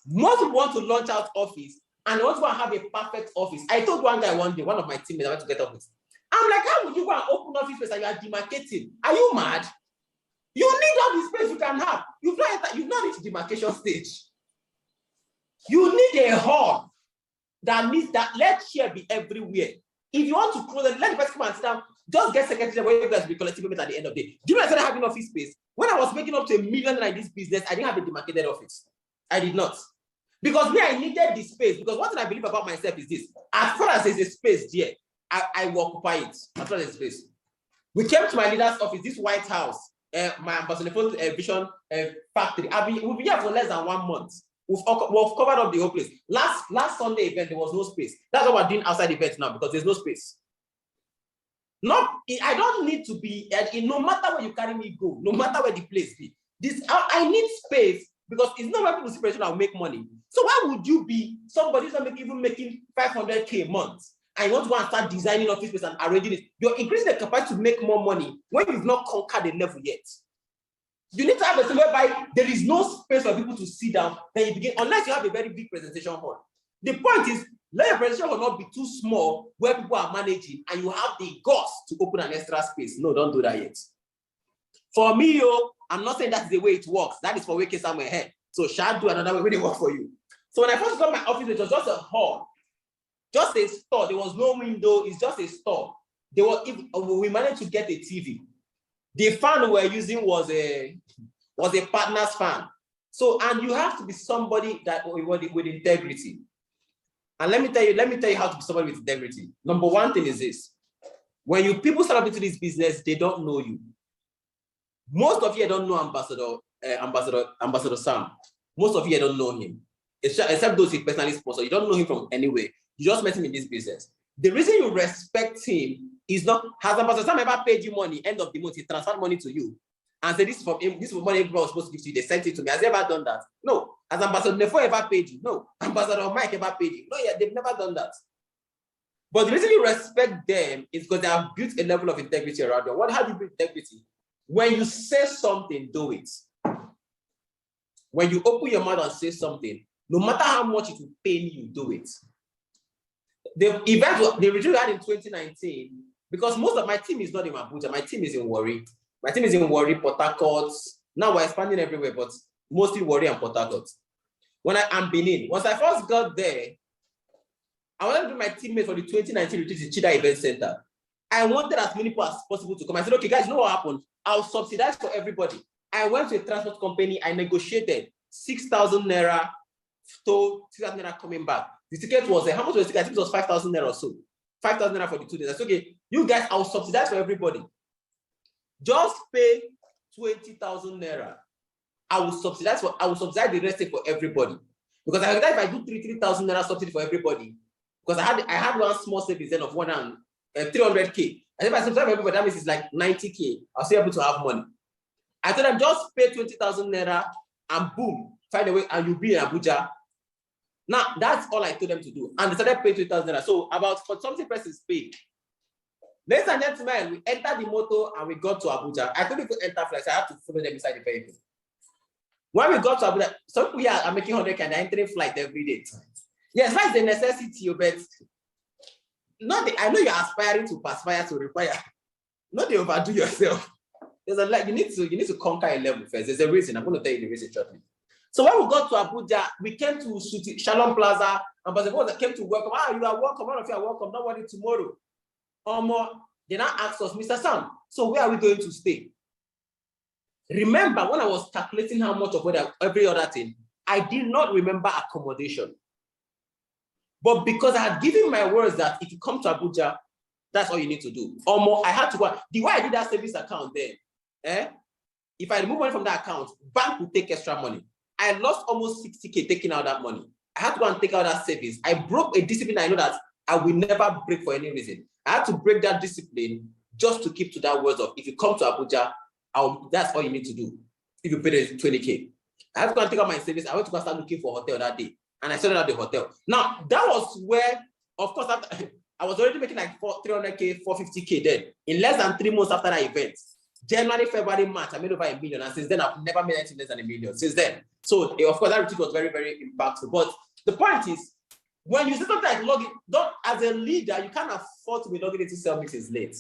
Most people want to launch out office and they want to have a perfect office. I told one guy one day, one of my teammates, I went to get office. I'm like, how would you go and open office space and you are demarcating? Are you mad? You need all the space you can have. You've not reached demarcation stage. You need a hall. that means that let chair be everywhere. If you want to close it, let the person come and sit down. Just get secretary where you guys will be collecting payment at the end of the day. Do you know I started having office space? When I was making up to $1 million in this business, I didn't have a demarcated office. I did not. Because me, I needed the space. Because one thing I believe about myself is this. As far as there's a space there, I will occupy it. As far as there's a space. We came to my leader's office, this White House, my ambassador vision factory. We've been here for less than 1 month. We've covered up the whole place. Last Sunday event, there was no space. That's what we're doing outside events now because there's no space. I don't need to be, no matter where you carry me go, no matter where the place be. I need space because it's not where people see pressure I'll make money. So why would you be somebody who's not even making 500K a month and you want to go and start designing office space and arranging it? You're increasing the capacity to make more money when you've not conquered the level yet. You need to have a thing whereby there is no space for people to sit down, then you begin, unless you have a very big presentation hall. The point is, let your presentation hall not be too small where people are managing and you have the guts to open an extra space. No, don't do that yet. For me, I'm not saying that's the way it works. That is for Nweke somewhere here. So shall do another way when it works for you. So when I first got my office, it was just a hall, just a store. There was no window. It's just a store. We managed to get a TV. The fan we were using was a partner's fan. So, and you have to be somebody that with integrity. And let me tell you how to be somebody with integrity. Number one thing is this: when people start up into this business, they don't know you. Most of you don't know Ambassador Sam. Most of you don't know him, except those he personally sponsor. You don't know him from anywhere. You just met him in this business. The reason you respect him is not, has Ambassador Sam ever paid you money, end of the month, he transferred money to you, and said, this is from him, this is money everyone was supposed to give to you, they sent it to me. Has he ever done that? No. Has Ambassador Nweke ever paid you? No. Ambassador Mike ever paid you? No, yeah, they've never done that. But the reason you respect them is because they have built a level of integrity around them. How do you build integrity? When you say something, do it. When you open your mouth and say something, no matter how much it will pain you, do it. The event, the retreat we had in 2019, because most of my team is not in Abuja, my team is in Warri. My team is in Warri, Port Harcourt. Now we're expanding everywhere, but mostly Warri and Port Harcourt. I'm Benin. Once I first got there, I wanted to do my teammates for the 2019 retreat in Chida Event Center. I wanted as many people as possible to come. I said, okay, guys, you know what happened? I'll subsidize for everybody. I went to a transport company. I negotiated 6,000 naira to 6,000 naira coming back. The ticket was, how much was the ticket? I think it was 5,000 naira or so. 5,000 naira for the 2 days. I said, okay, you guys, I'll subsidize for everybody. Just pay 20,000 naira. I will subsidize the rest for everybody. Because I if I do 3,000 naira subsidy for everybody, because I had one small savings then of 300K. And if I subsidize for everybody, that means it's like 90K. I'll still be able to have money. I told them just pay 20,000 naira and boom, find a way and you'll be in Abuja. Now that's all I told them to do. And they started paying 20,000 naira. So about 40-something persons paid. Ladies and gentlemen, we entered the motor and we got to Abuja. I couldn't even enter flights. I had to follow them inside the vehicle. When we got to Abuja, some people here are making 100K and they're entering flight every day. Yes, that's the necessity, but I know you're aspiring to perspire to require. Not to overdo yourself. There's you need to conquer a level first. There's a reason. I'm going to tell you the reason shortly. So when we got to Abuja, we came to Shalom Plaza, and by the way, came to welcome. You are welcome. All of you are welcome. Don't worry, tomorrow. They now asked us, Mr. Sam, so where are we going to stay? Remember, when I was calculating how much of every other thing, I did not remember accommodation. But because I had given my words that if you come to Abuja, that's all you need to do. I had to go. The way I did that savings account there, if I remove money from that account, bank will take extra money. I lost almost 60K taking out that money. I had to go and take out that savings. I broke a discipline I know that I will never break for any reason. I had to break that discipline just to keep to that words of, if you come to Abuja, that's all you need to do. If you pay the 20K. I had to go and take out my savings. I went to go start looking for a hotel that day. And I started at the hotel. Now, that was where, of course, after, I was already making like 300K, 450K then. In less than 3 months after that event, January, February, March, I made over $1 million. And since then, I've never made anything less than $1 million. Since then. So, of course, that retreat was very, very impactful. But the point is, when you say something like login, as a leader, you can't afford to be logging into sales meetings late.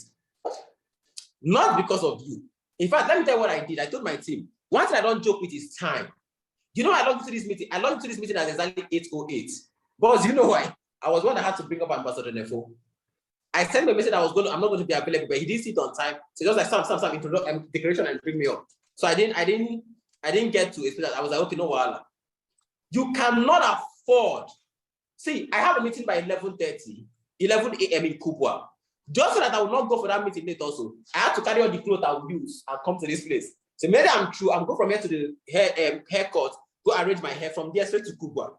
Not because of you. In fact, let me tell you what I did. I told my team, one thing I don't joke with is time. You know, I logged into this meeting. I logged into this meeting at exactly 8:08. Boss, you know why? I was one that had to bring up Ambassador Nefo. I sent him a message I'm not going to be available, but he didn't see it on time. So he was like, Sam, introduction, declaration and bring me up. So I didn't get to explain that. I was like, okay, no wala. You cannot afford. See, I have a meeting by 11:30, 11 a.m. in Kubwa. Just so that I will not go for that meeting late also, I have to carry all the clothes I will use and come to this place. So maybe I'm true. I'm going from here to the haircut, go arrange my hair from there straight to Kubwa.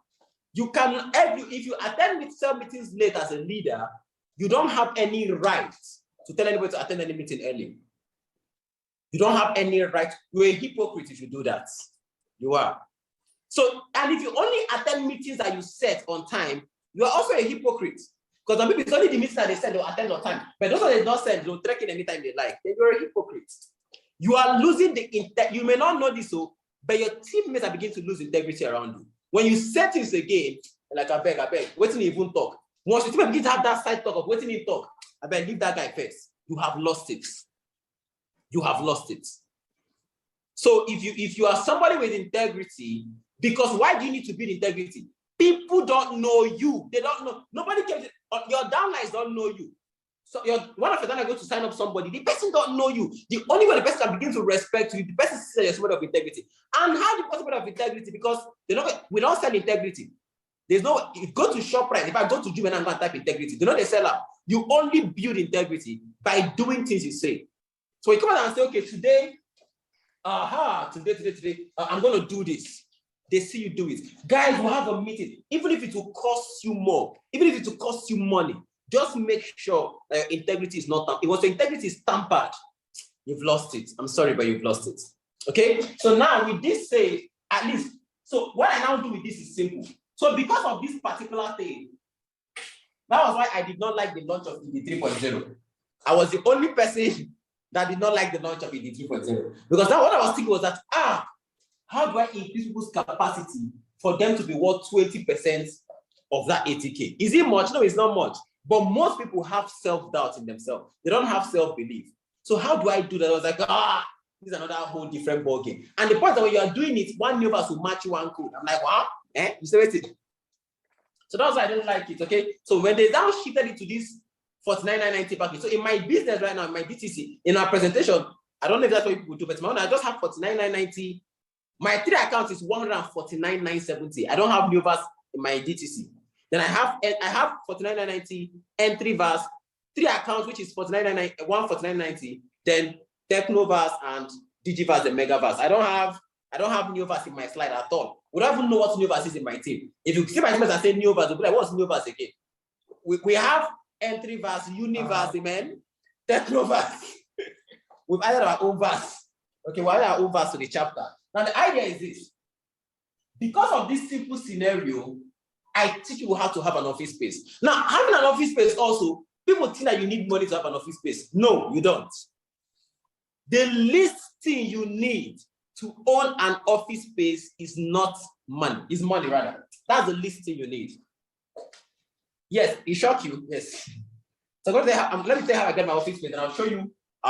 You can, if you attend some meetings late as a leader, you don't have any right to tell anybody to attend any meeting early. You don't have any right. You're a hypocrite if you do that. You are. So, and if you only attend meetings that you set on time, you are also a hypocrite. Because maybe it's only the meetings that they said they'll attend on time. But those that they don't send, they'll trek in anytime they like. Then you're a hypocrite. You are losing you may not know this, but your teammates are beginning to lose integrity around you. When you set things again, like I beg, waiting to even talk. Once your teammates begin to have that side talk of waiting to talk, I beg, leave that guy first. You have lost it. You have lost it. So if you are somebody with integrity, because why do you need to build integrity? People don't know you. They don't know. Nobody cares. Your downlines don't know you. So one of your downlines goes to sign up somebody. The person don't know you. The only way the person can begin to respect you, the person sees that you're somebody of integrity. And how do you somebody of integrity? Because we don't sell integrity. There's no, if you go to ShopRite, if I go to Juvenile and go and type integrity, they know they sell out. You only build integrity by doing things you say. So you come out and say, okay, today, I'm going to do this. They see you do it. Guys, we'll have a meeting. Even if it will cost you more, even if it will cost you money, just make sure that your integrity is not tampered. If your integrity is tampered, you've lost it. I'm sorry, but you've lost it. Okay? So now with this say, at least, so what I now do with this is simple. So because of this particular thing, that was why I did not like the launch of ED 3.0. I was the only person that did not like the launch of ED 3.0. Because now what I was thinking was that, how do I increase people's capacity for them to be worth 20% of that 80K? Is it much? No, it's not much. But most people have self-doubt in themselves. They don't have self-belief. So how do I do that? I was like, this is another whole different ballgame. And the point that when you are doing it, one new verse will match you one code. I'm like, what? You say it. So that's why I don't like it, okay? So when they now shifted it to this 49,990 package, so in my business right now, in my DTC, in our presentation, I don't know if that's what people do, but my own, I just have 49,990. My 3 accounts is 149,970. I don't have new verse in my DTC. Then I have 49,990 entry verse, 3 accounts, which is 149,990, then Technoverse and Digiverse and Megaverse. I don't have new verse in my slide at all. We don't even know what new verse is in my team. If you see my team as I say new verse, you'll be like, what's new verse again? We have entry verse, universe, amen, Technoverse. We've added our own verse. Okay, we added our own verse to the chapter. Now the idea is this. Because of this simple scenario, I teach you how to have an office space. Now, having an office space also, people think that you need money to have an office space. No, you don't. The least thing you need to own an office space is not money. It's money rather. That's the least thing you need. Yes, it shocked you. Yes. So let me tell you how I get my office space, and I'll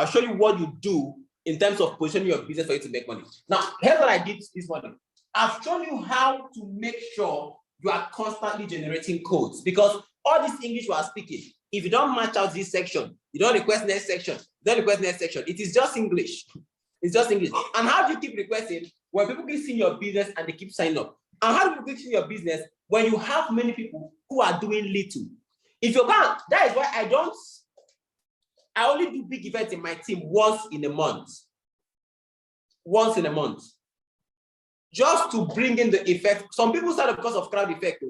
show you what you do in terms of positioning your business for you to make money. Now, here's what I did this morning. I've shown you how to make sure you are constantly generating codes, because all this English we are speaking, if you don't match out this section, you don't request next section, you don't request next section, it is just English. It's just English. And how do you keep requesting? When people keep seeing your business and they keep signing up. And how do people keep seeing your business when you have many people who are doing little? If you're going, that is why I only do big events in my team once in a month. Once in a month. Just to bring in the effect. Some people sign up because of crowd effect.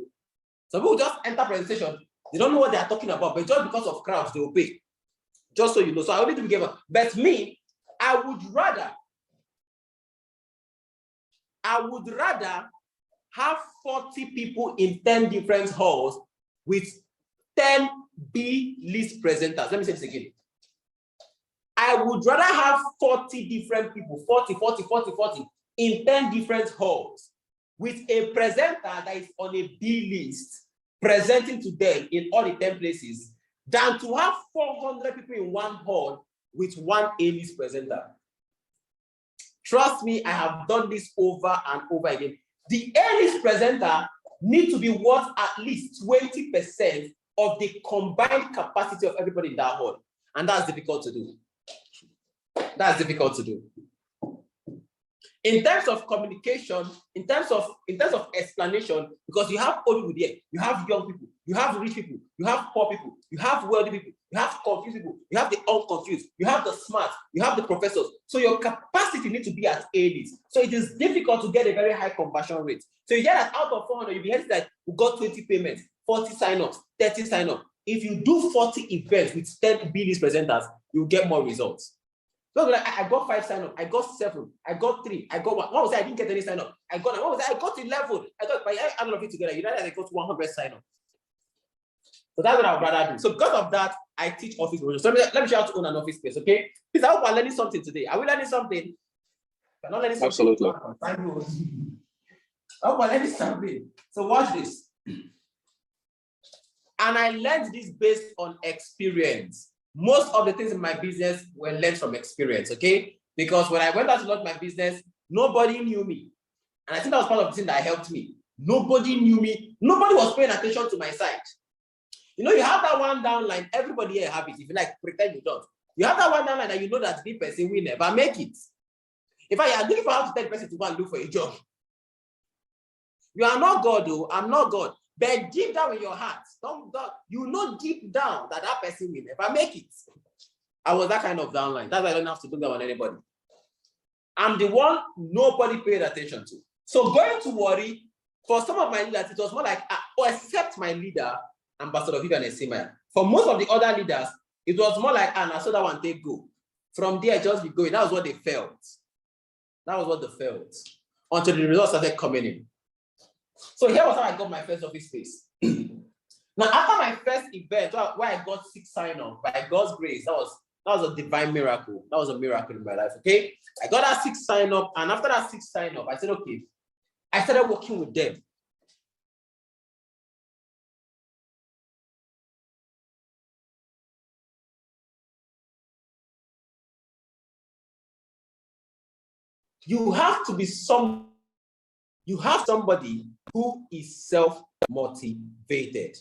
Some people just enter presentation. They don't know what they are talking about, but just because of crowds, they will pay. Just so you know. So I only do big events. But me, I would rather have 40 people in 10 different halls with 10 B-list presenters. Let me say this again. I would rather have 40 different people, 40 in 10 different halls with a presenter that is on a B-list presenting to them in all the 10 places than to have 400 people in one hall with one A-list presenter. Trust me, I have done this over and over again. The A-list presenter need to be worth at least 20% of the combined capacity of everybody in that hall. And that's difficult to do. That's difficult to do. In terms of communication, in terms of explanation, because you have old people there, you have young people, you have rich people, you have poor people, you have wealthy people, you have confused people, you have the unconfused, you have the smart, you have the professors. So your capacity needs to be at 80s. So it is difficult to get a very high conversion rate. So you get that out of 400, you'll be hearing that we got 20 payments, 40 sign-ups, 30 sign-ups. If you do 40 events with 10 BDs presenters, you'll get more results. So I got 5 sign-up, I got 7, I got 3, I got 1. What was I didn't get any sign-up? I got 11. I got by all of it together. You know that I got 100 sign-up. So that's what I would rather do. So because of that, I teach office projects. So let me show you how to own an office space, okay? Please, I hope I'm learning something today. Are we learning something? I'm not learning something. Absolutely. I hope I'm learning something. So watch this. And I learned this based on experience. Most of the things in my business were learned from experience, okay? Because when I went out to launch my business, nobody knew me. And I think that was part of the thing that helped me. Nobody knew me. Nobody was paying attention to my site. You know, you have that one downline, everybody here have it. If you like, pretend you don't. You have that one downline that you know that the person will never make it. In fact, you are looking for how to tell the person to go and look for a job. You are not God, though. I'm not God. But deep down in your heart, you know deep down that that person will never make it. I was that kind of downline. That's why I don't have to look down on anybody. I'm the one nobody paid attention to. So going to worry, for some of my leaders, it was more like, except my leader, Ambassador Vivian Esimaya. For most of the other leaders, it was more like, I saw that one take go. From there, just be going. That was what they felt. That was what they felt. Until the results started coming in. So here was how I got my first office space. Now, after my first event, where I got 6 sign-ups, by God's grace, that was a divine miracle. That was a miracle in my life, okay? I got that 6 sign-up, and after that 6 sign-up, I said, okay, I started working with them. You have to be somebody who is self-motivated.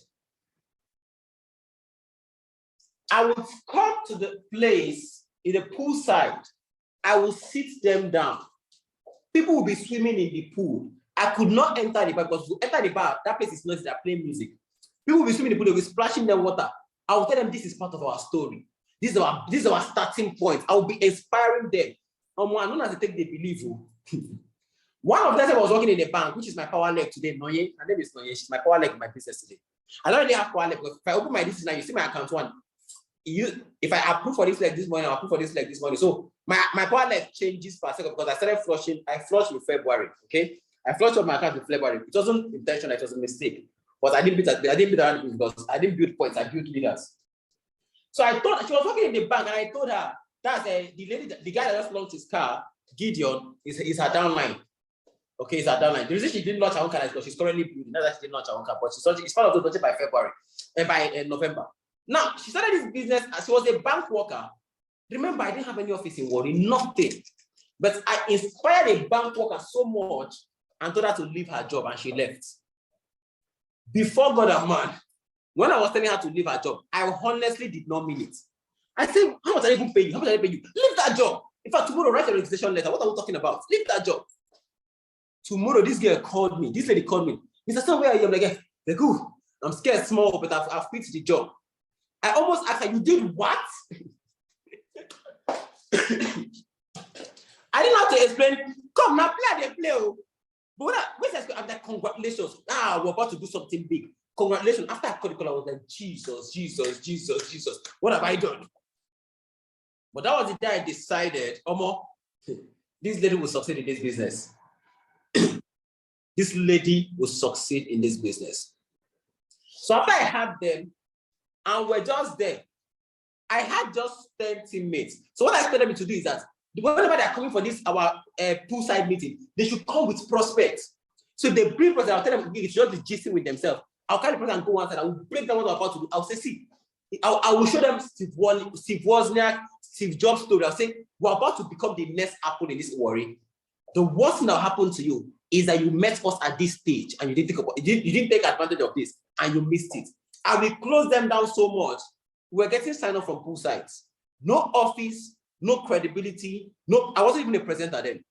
I would come to the place in the poolside. I will sit them down. People will be swimming in the pool. I could not enter the bar because to enter the bar, that place is noisy, they're playing music. People will be swimming in the pool, they'll be splashing them water. I will tell them this is part of our story. This is our starting point. I will be inspiring them. As long as they take the belief. One of them was working in a bank, which is my power leg today. Nweke, her name is Nweke. She's my power leg in my business today. I don't really have power leg because if I open my business now, you see my account one. If I approve for this leg this morning, I'll approve for this leg this morning. So my power leg changes per second because I started flushing. I flushed in February. Okay, I flushed up my account in February. It wasn't intentional. It was a mistake. But I didn't beat around because I didn't build points. I built leaders. So I thought she was working in the bank, and I told her that the guy that just launched his car, Gideon, is her downline. Okay, it's her downline. The reason she didn't launch her own car is because she's currently building. Not that she didn't launch her own car, but it's part of the budget by February, by November. Now she started this business. She was a bank worker. Remember, I didn't have any office in Warri, nothing. But I inspired a bank worker so much and told her to leave her job, and she left. Before God and man, when I was telling her to leave her job, I honestly did not mean it. I said, how much are they even paying you? How much are they paying you? Leave that job. In fact, tomorrow, write a registration letter. What are we talking about? Leave that job. Tomorrow, this girl called me. This lady called me. Mr. Son, where are you? I'm like, they're good. I'm scared small, but I've quit the job. I almost asked her, you did what? I didn't have to explain. Come, now play, they play. But I'm like, congratulations. We're about to do something big. Congratulations. After I called the call, I was like, Jesus. What have I done? But that was the day I decided, this lady will succeed in this business. This lady will succeed in this business. So after I had them, and we're just there, I had just 10 teammates. So what I expect them to do is that whenever they're coming for this, our poolside meeting, they should come with prospects. So if they bring prospects, I'll tell them it's just the gisting with themselves. I'll carry the person and go one side. I will break down what I'm about to do. I'll say, see, I will show them Steve Wozniak, Steve Jobs story. I'll say, we're about to become the next Apple in this Warri. The worst thing that will happen to you is that you met us at this stage and you didn't take advantage of this and you missed it. And we closed them down so much. We're getting signed up from pool sites. No office, no credibility, I wasn't even a presenter then.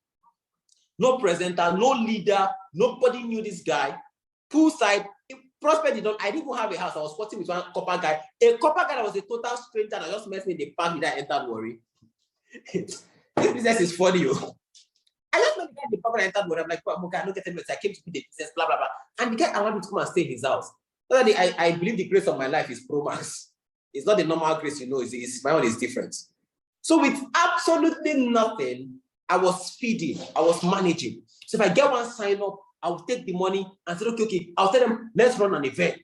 No presenter, no leader, nobody knew this guy. Poolside, Prospect did not, I didn't even have a house. I was sporting with one copper guy. A copper guy that was a total stranger that just met me in the park with that entered worry. This business is funny. I just met the guy in the park and I entered worry. I'm like, okay, I'm not getting it. I came to be the business, blah, blah, blah. And the guy allowed me to come and stay in his house. I believe the grace of my life is pro max. It's not the normal grace, my own is different. So with absolutely nothing, I was feeding, I was managing. So if I get one sign up, I will take the money and say, okay, I'll tell them, let's run an event.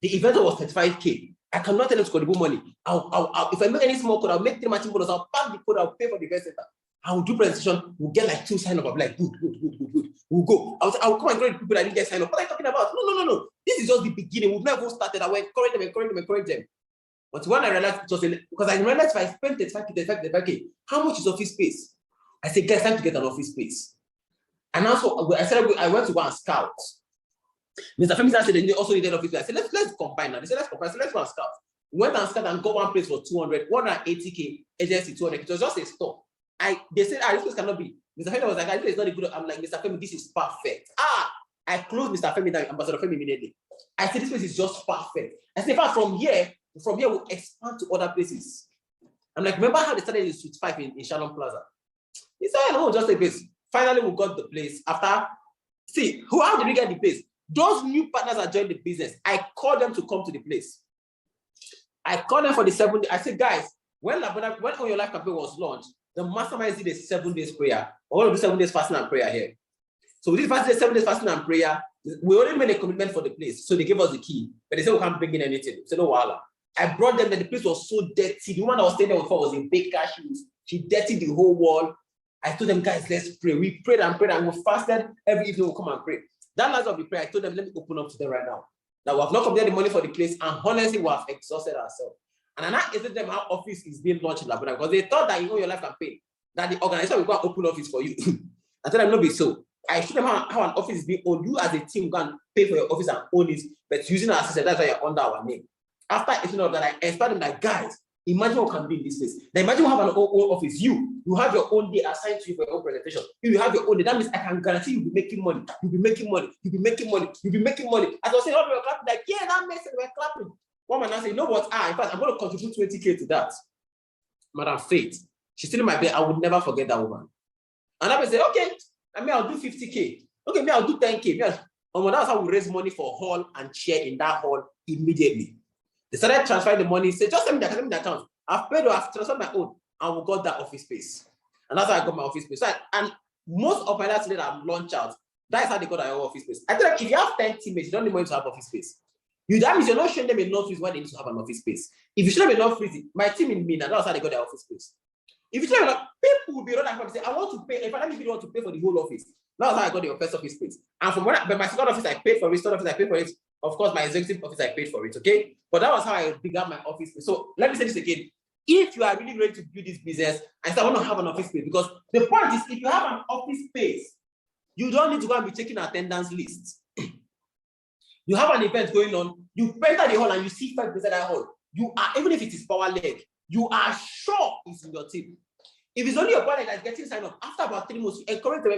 The event was 35K. I cannot tell them to contribute money. If I make any small code, I'll make 3 matching bonus, I'll pack the code, I'll pay for the event center. I will do presentation, we'll get like 2 sign up. I'm like, good. We'll go. I'll come and encourage the people that didn't get sign up. What are you talking about? No. This is just the beginning. We've never started. I will encourage them. But when I realized it was because I realized if I spent 35K, how much is office space? I said, guys, time to get an office space. And also, I said I went to go and scout. Mr. Femi said they also needed office space. I said, let's combine now. They said, let's combine. So let's go and scout. We went and scout and got one place for 180K, agency 200. It was just a store. They said, this place cannot be. Mr. Femi was like, this is not a good. I'm like, Mr. Femi, this is perfect. I closed Mr. Femi down, Ambassador Femi immediately. I said, this place is just perfect. I said, in fact, from here, we'll expand to other places. I'm like, remember how they started in Suite 5 in Shalom Plaza? He said, no, just a place. Finally, we got the place. How did we get the place? Those new partners that joined the business, I called them to come to the place. I called them for the 7 days. I said, guys, when On Your Life campaign was launched, the mastermind did a 7 days prayer. I want to do 7 days fasting and prayer here. So we did 7 days fasting and prayer. We already made a commitment for the place. So they gave us the key, but they said we can't bring in anything. We said, no, wala. I brought them that the place was so dirty. The woman that was staying there before was in baker shoes. She dirtied the whole wall. I told them, guys, let's pray. We prayed and we fasted. Every evening we'll come and pray. That last of the prayer, I told them, let me open up to them right now. That we have not completed the money for the place, and honestly, we have exhausted ourselves. And I asked them how office is being launched in Labuna, because they thought that Your Life campaign, that the organizer will go and open office for you. I told them, no, be so. I showed them how an office is being owned. You as a team go and pay for your office and own it, but using our system, that's why you're under our name. After explaining all that, I inspired them like, guys, imagine what can be in this place. Now imagine you have an own office. You have your own day assigned to you for your own presentation. You have your own day. That means I can guarantee you'll be making money. You'll be making money. As I was saying, all we were clapping, like, yeah, that makes sense. We're clapping. One man now said, you know what? In fact, I'm going to contribute 20K to that. Madam Faith, she's still in my bed. I would never forget that woman. And I would say, okay, I'll do 50K. Okay, I'll do 10K. That's how we raise money for hall and chair in that hall immediately. They started transferring the money. Say, just send me the account. I've paid or I've transferred my own, and we got that office space. And that's how I got my office space. And most of my last that I've launched out, that's how they got their office space. I tell them, if you have 10 teammates, you don't need money to have office space. That means you're not showing them enough reason why they need to have an office space. If you show them enough reason, my team in Mina, that's how they got their office space. If you show them enough, people will be running and say, I want to pay. If I don't want to pay for the whole office, that's how I got the first office space. And from but my second office, I paid for it. Third office, I paid for it. Of course, my executive office, I paid for it. Okay, but that was how I began my office space. So let me say this again: if you are really ready to build this business, I still want to have an office space, because the point is, if you have an office space, you don't need to go and be taking attendance lists. You have an event going on, you enter the hall and you see 5 beside that hall. You are, even if it is power leg, you are sure it's in your team. If it's only your partner that's getting signed up, after about 3 months, you encourage them,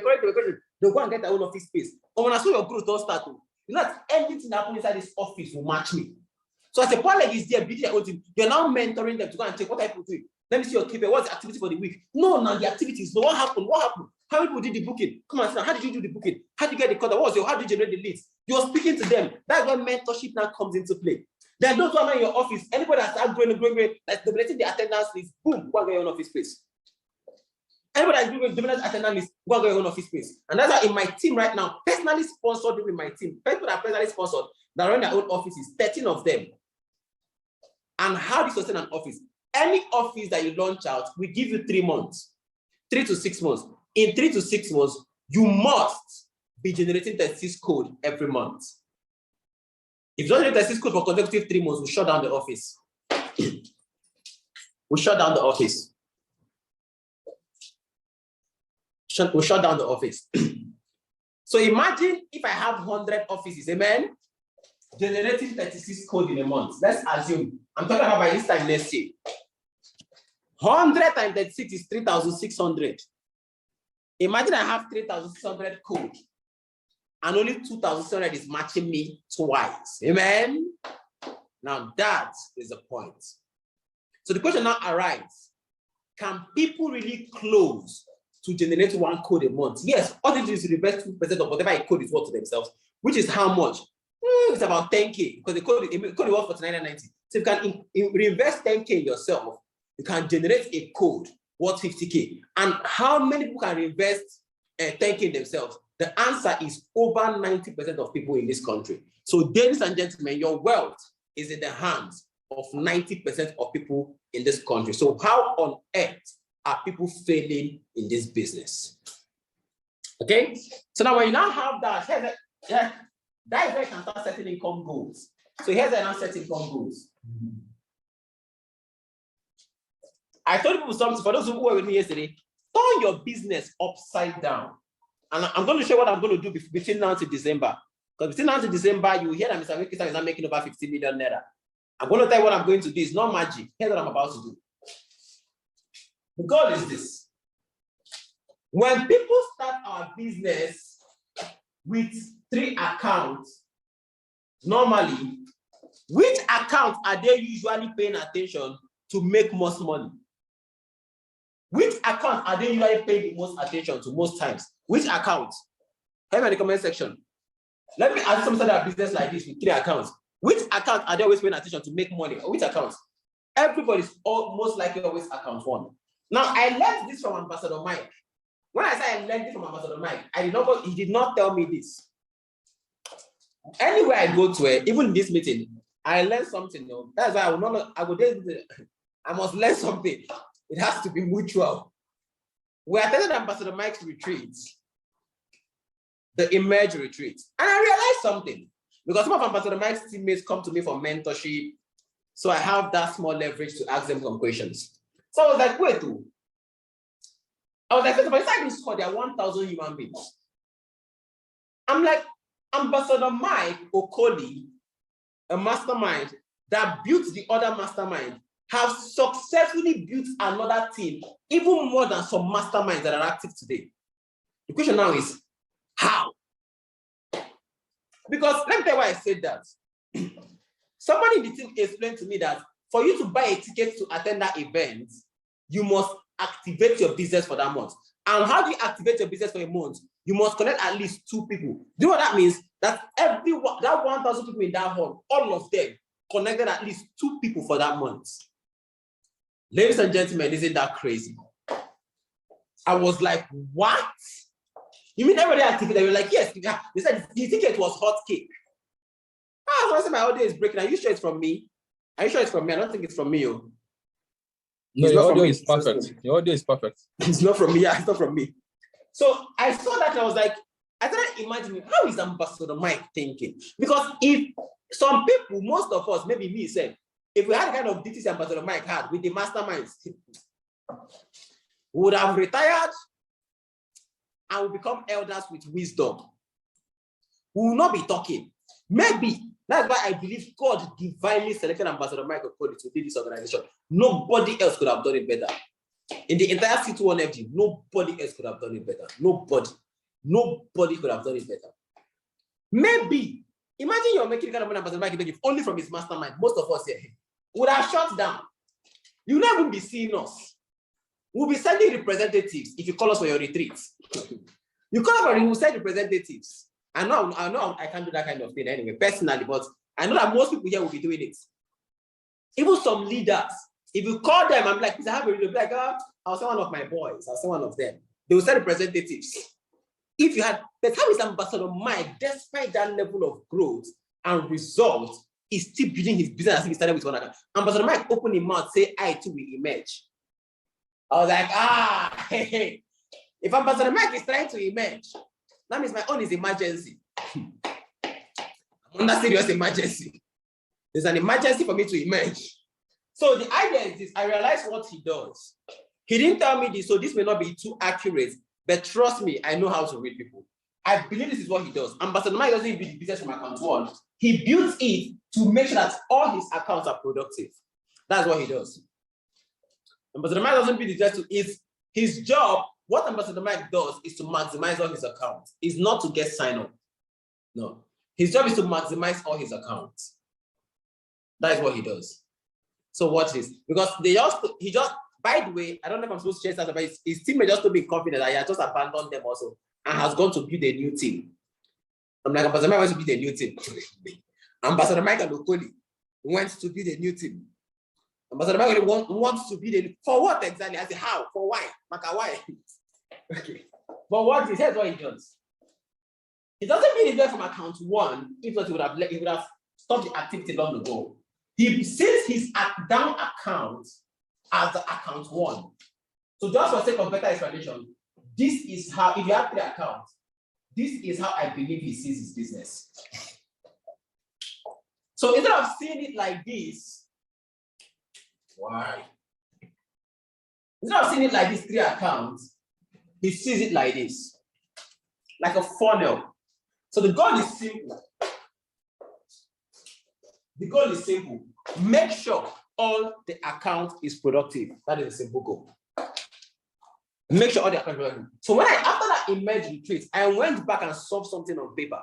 they'll go and get their own office space. And when I saw your growth don't start to, you know, anything that happens inside this office will match me. So as a partner is there, building their own team, you're now mentoring them to go and check what I put doing. Let me see your KPI, what's the activity for the week? No, the activities. So what happened? How many people did the booking? Come on, how did you do the booking? How did you get the cutter? How did you generate the leads? You're speaking to them. That's where mentorship now comes into play. Then those who are in your office, anybody that starts growing, like dominating the attendance list, boom, go and get your own office space. Anybody that's doing dominant attendance list, go and get your own office space. And that's why in my team right now, personally sponsored with my team, people that are personally sponsored, that run their own offices, 13 of them. And how do you sustain an office? Any office that you launch out, we give you 3 months, 3 to 6 months. In 3 to 6 months, you must be generating 36 code every month. If you don't generate 36 code for consecutive 3 months, we'll shut down the office. We'll shut down the office. We'll shut down the office. So imagine if I have 100 offices, amen, generating 36 code in a month. Let's assume, I'm talking about by this time next year. 100 times 36 is 3,600. Imagine I have 3,600 code and only 2,600 is matching me twice. Amen? Now that is the point. So the question now arises, can people really close to generate one code a month? Yes, all they do is reverse 2% of whatever a code is worth to themselves, which is how much? It's about 10K because the code is worth for 49.90. So you can reinvest 10K in yourself, you can generate a code worth 50K. And how many people can reinvest 10K in themselves? The answer is over 90% of people in this country. So ladies and gentlemen, your wealth is in the hands of 90% of people in this country. So how on earth are people failing in this business? Okay, so now when you now have that, that is where you can start setting income goals. So here's the now set income goals. I told people something, for those who were with me yesterday, turn your business upside down. And I'm going to show what I'm going to do between now to December. Because between now to December, you will hear that Mr. Nweke is not making over 50 million naira. I'm going to tell you what I'm going to do. It's not magic. Here's what I'm about to do. The goal is this. When people start our business with 3 accounts, normally, which account are they usually paying attention to make most money? Which account are they usually paying the most attention to most times? Which account? Have in the comment section. Let me ask some sort of business like this with 3 accounts. Which account are they always paying attention to make money? Or which accounts? Everybody's most likely always account 1. Now, I learned this from Ambassador Mike. When I say I learned it from Ambassador Mike, he did not tell me this. Anywhere I go to, even in this meeting, I learned something. That's why I must learn something. It has to be mutual. We attended Ambassador Mike's retreat, the Emerge retreat. And I realized something. Because some of Ambassador Mike's teammates come to me for mentorship. So I have that small leverage to ask them some questions. So I was like, wait, but inside this call, there are 1,000 human beings. I'm like, Ambassador Mike Okoli, a mastermind that built the other mastermind, have successfully built another team, even more than some masterminds that are active today. The question now is, how? Because let me tell you why I said that. Somebody in the team explained to me that for you to buy a ticket to attend that event, you must activate your business for that month. And how do you activate your business for a month? You must connect at least 2 people. Do you know what that means? That that 1,000 people in that hall, all of them connected at least 2 people for that month. Ladies and gentlemen, isn't that crazy? I was like, what? You mean everybody activated? They were like, yes. They said the ticket was hot cake. I said my audio is breaking. Are you sure it's from me? Are you sure it's from me? I don't think it's from me. No, your audio is perfect. Your audio is perfect. It's not from me. Yeah, it's not from me. So I saw that and I was like, I started imagining, how is Ambassador Mike thinking? Because if some people, most of us, maybe me said, if we had the kind of DTC Ambassador Mike had with the masterminds, we would have retired and will become elders with wisdom. We will not be talking. Maybe that's why I believe God divinely selected Ambassador Michael Cody to lead this organization. Nobody else could have done it better. In the entire C21FG, nobody else could have done it better. Nobody could have done it better. Maybe, imagine you're making the kind of money Ambassador Michael Cody only from his mastermind. Most of us here would have shut down. You will not even be seeing us. We'll be sending representatives if you call us for your retreats. You call us, we will send representatives. I know I can't do that kind of thing anyway, personally, but I know that most people here will be doing it. Even some leaders, if you call them, I'm like, I have a video, like, I'll send one of my boys, I'll send one of them. They will send representatives. If you had, but how is Ambassador Mike, despite that level of growth and results, is still building his business as he started with one account? Ambassador Mike opened his mouth, say, I too will emerge. I was like, hey. If Ambassador Mike is trying to emerge, that means my own is emergency. I'm under serious emergency. There's an emergency for me to emerge. So the idea is this, I realized what he does. He didn't tell me this, so this may not be too accurate, but trust me, I know how to read people. I believe this is what he does. Ambassador Mike doesn't build the business from account one. He builds it to make sure that all his accounts are productive. That's what he does. Ambassador Mike doesn't build the business to his job. What Ambassador Mike does is to maximize all his accounts. It's not to get sign up. No. His job is to maximize all his accounts. That is what he does. So watch this. Because he just, by the way, I don't know if I'm supposed to share that, but his team may just to be confident that he has just abandoned them also and has gone to build a new team. I'm like, Ambassador Mike wants to build a new team. Ambassador Mike and Okoli wants to build a new team. Ambassador Mike wants to build a new, for what exactly? I say, how? For why? Maka, why? Okay. But what is, here's what he does. He doesn't build it from account one, if not he would have stopped the activity long ago. He sees his down account as the account one. So just for sake of better explanation, this is how, if you have 3 accounts, this is how I believe he sees his business. So instead of seeing it like this, why? Instead of seeing it like this, 3 accounts, he sees it like this, like a funnel. So the goal is simple. The goal is simple. Make sure all the account is productive. That is a simple goal. Make sure all the account is productive. So when after that image retreat, I went back and solved something on paper.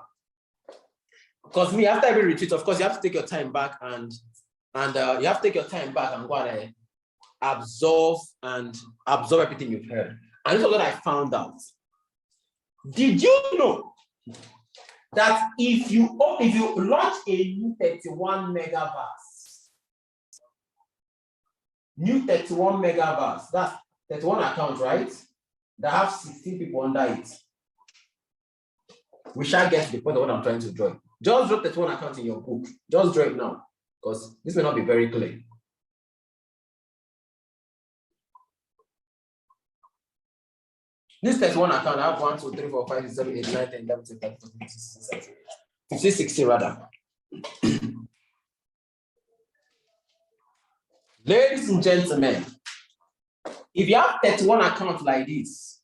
Because after every retreat, of course, you have to take your time back and you have to take your time back and go and absorb everything you've heard. And this is what I found out. Did you know that if you launch a new 31 megaverse, that's 31 accounts, right? That have 16 people under it. We shall get to the point of what I'm trying to draw. Just drop 31 accounts in your book. Just draw it now, because this may not be very clear. This 31 account, I have 1, 2, 3, 4, 5, 6, 7, 8, 9, 10, 11, 12, 13, 14, 15, 16, 17, 18, 16 rather. Ladies and gentlemen, if you have 31 accounts like this,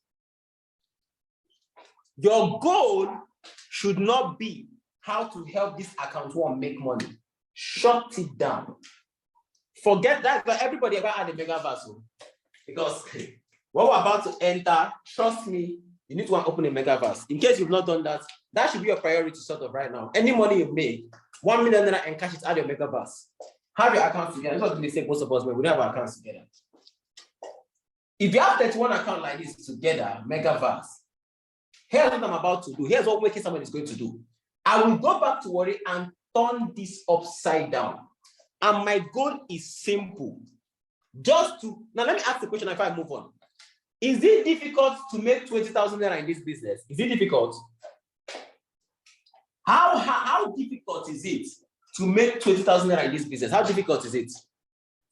your goal should not be how to help this account one make money. Shut it down. Forget that, but everybody ever had a megaverse. Because what we're about to enter, trust me, you need to open a megaverse. In case you've not done that, that should be your priority sort of right now. Any money you make, 1 million naira and cash it out your megaverse. Have your accounts together. That's what they say most of us, but we don't have our accounts together. If you have 31 accounts like this together, megaverse, here's what I'm about to do. Here's what Nweke someone is going to do. I will go back to worry and turn this upside down. And my goal is simple. Now let me ask the question if I move on. Is it difficult to make 20,000 naira in this business? Is it difficult? How difficult is it to make 20,000 naira in this business? How difficult is it?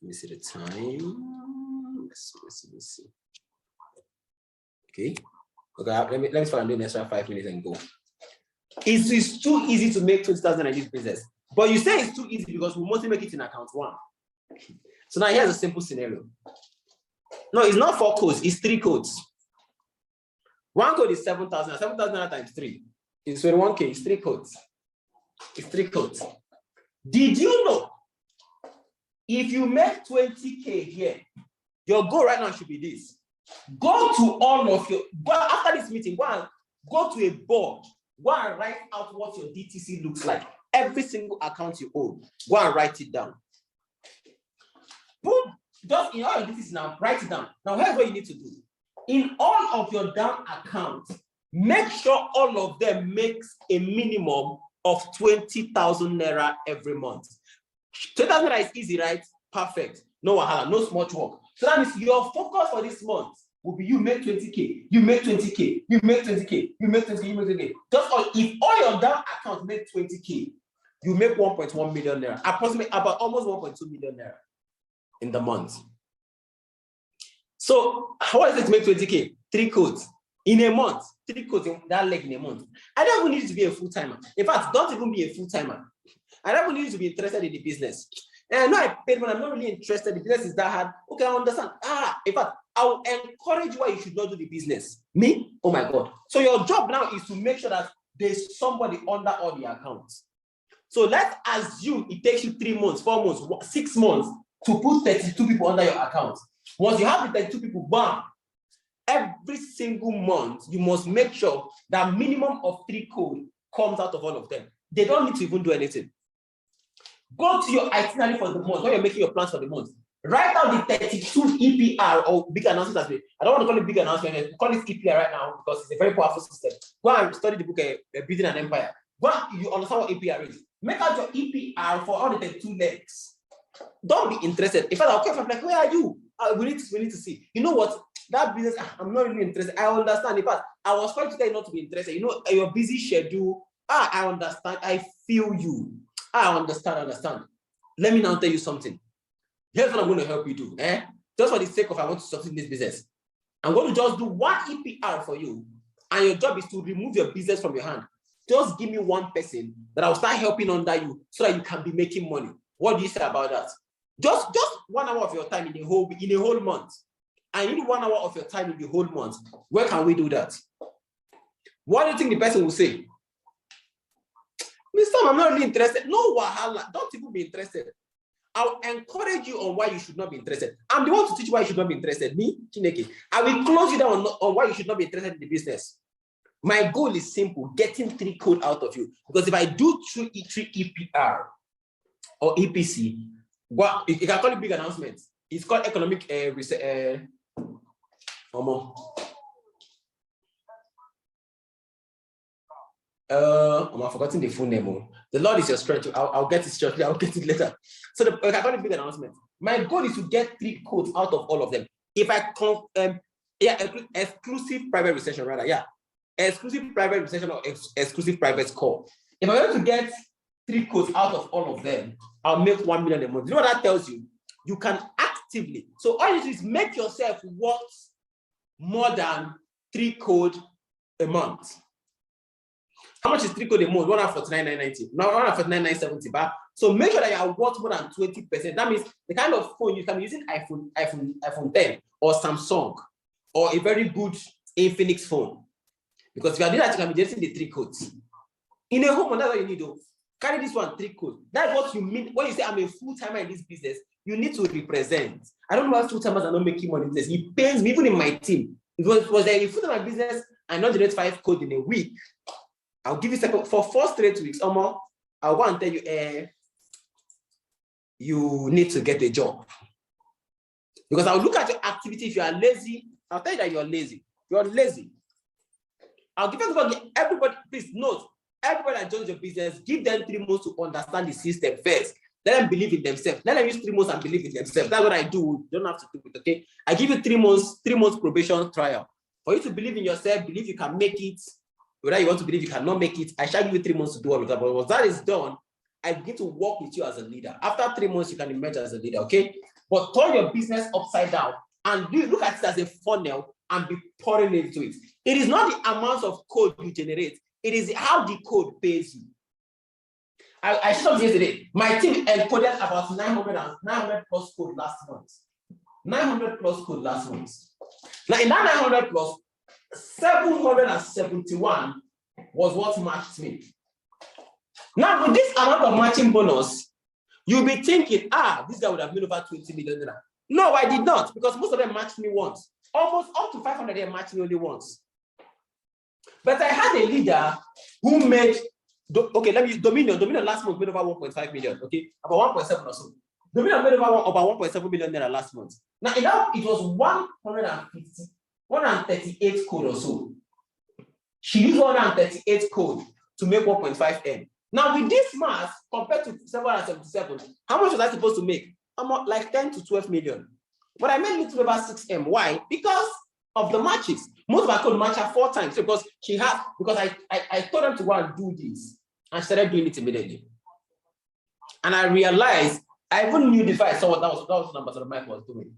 Let me see the time. Let's see. Okay. Okay, let me try and do an extra 5 minutes and go. It's too easy to make 20,000 in this business. But you say it's too easy because we mostly make it in account one. So now here's a simple scenario. No, it's not 4 codes, it's 3 codes. 1 code is 7,000, 7,000 times 3. It's 21K, it's 3 codes. It's 3 codes. Did you know if you make 20K here, your goal right now should be this. Go to all of your, after this meeting, go to a board, go and write out what your DTC looks like. Every single account you own, go and write it down. Boom, just in all your DTC now, write it down. Now here's what you need to do. In all of your down accounts, make sure all of them makes a minimum of 20,000 naira every month. 20,000 naira is easy, right? Perfect. No wahala, no smart work. So that means your focus for this month will be you make 20K, you make 20K, you make 20K, you make 20K, you make 20K. If all your down accounts make 20K, you make 1.1 million naira, approximately about almost 1.2 million naira in the month. So how is it to make 20K? 3 codes in a month, 3 codes in that leg in a month. I don't even need you to be a full-timer. In fact, don't even be a full-timer. I don't even need you to be interested in the business. And I know I paid when I'm not really interested. The business is that hard. Okay, I understand. In fact, I will encourage why you should not do the business. Me? Oh my God. So your job now is to make sure that there's somebody under all the accounts. So let's assume it takes you 3 months, 4 months, 6 months to put 32 people under your account. Once you have the 32 people, bam, every single month, you must make sure that minimum of 3 code comes out of all of them. They don't need to even do anything. Go to your itinerary for the month, when you're making your plans for the month. Write down the 32 EPR or big announcements. I don't want to call it big announcement, call it EPR right now because it's a very powerful system. Go and study the book, Building an Empire. Go and you understand what EPR is. Make out your EPR for all the 32 legs. Don't be interested. In fact, I'll come like, where are you? We need to see. You know what? That business, I'm not really interested. I understand. In fact, I was trying to tell you not to be interested. You know, your busy schedule. I understand. I feel you. I understand. Let me now tell you something. Here's what I'm going to help you do. Just for the sake of I want to succeed in this business. I'm going to just do 1 EPR for you. And your job is to remove your business from your hand. Just give me 1 person that I'll start helping under you so that you can be making money. What do you say about that? Just 1 hour of your time in a whole month. I need 1 hour of your time in the whole month. Where can we do that? What do you think the person will say? Mr. I'm not really interested. No wahala. Don't even be interested. I'll encourage you on why you should not be interested. I'm the one to teach you why you should not be interested. Me, Chineke. I will close you down on why you should not be interested in the business. My goal is simple, getting 3 code out of you. Because if I do 3 EPR or EPC, well, you can call it big announcements. It's called economic research. I've forgotten the full name. The Lord is your strength. I'll get it shortly. I'll get it later. So I call it big announcement. My goal is to get 3 codes out of all of them. If I exclusive private recession, rather, exclusive private recession or exclusive private score. If I want to get 3 codes out of all of them, I'll make 1 million a month. You know what that tells you? You can actively. So all you do is make yourself worth more than 3 code a month. How much is 3 code a month? 149,990. Now 149,970 back. So make sure that you are worth more than 20%. That means the kind of phone you can be using iPhone 10 or Samsung or a very good Infinix phone. Because if you are doing that, you can be getting the 3 codes. In a home, that's what you need to carry this 3 codes. That's what you mean when you say I'm a full-timer in this business. You need to represent. I don't know why full-timers are not making money in this. It pains me, even in my team. It was there, if full-time business and not generate 5 codes in a week, I'll give you second for 4 straight weeks or more. I'll go and tell you, you need to get a job. Because I'll look at your activity. If you are lazy, I'll tell you that you're lazy. You're lazy. I'll give everybody, please note, everybody that joins your business, give them 3 months to understand the system first. Let them believe in themselves. Let them use 3 months and believe in themselves. That's what I do. You don't have to do it, okay? I give you 3 months probation trial. For you to believe in yourself, believe you can make it. Whether you want to believe you cannot make it, I shall give you 3 months to do all of that. But once that is done, I begin to work with you as a leader. After 3 months, you can emerge as a leader, okay? But turn your business upside down and look at it as a funnel and be pouring into it. It is not the amount of code you generate. It is how the code pays you. I showed you yesterday. My team encoded about 900 plus code last month. 900 plus code last month. Now in that 900 plus, 771 was what matched me. Now, with this amount of matching bonus, you'll be thinking, this guy would have made over 20 million. No, I did not, because most of them matched me once. Almost up to 500 them matched me only once. But I had a leader who made, Dominion last month made over 1.5 million, okay? About 1.7 or so. Dominion made about 1.7 million naira last month. Now, it was 138 code or so. She used 138 code to make 1.5 M. Now, with this math, compared to 777, how much was I supposed to make? Like 10 to 12 million. But I made little over 6 M. Why? Because of the matches. Most of our code match her 4 times. So because I told them to go and do this. And started doing it immediately. And I realized, I even knew if I saw what that was the number the mic was doing.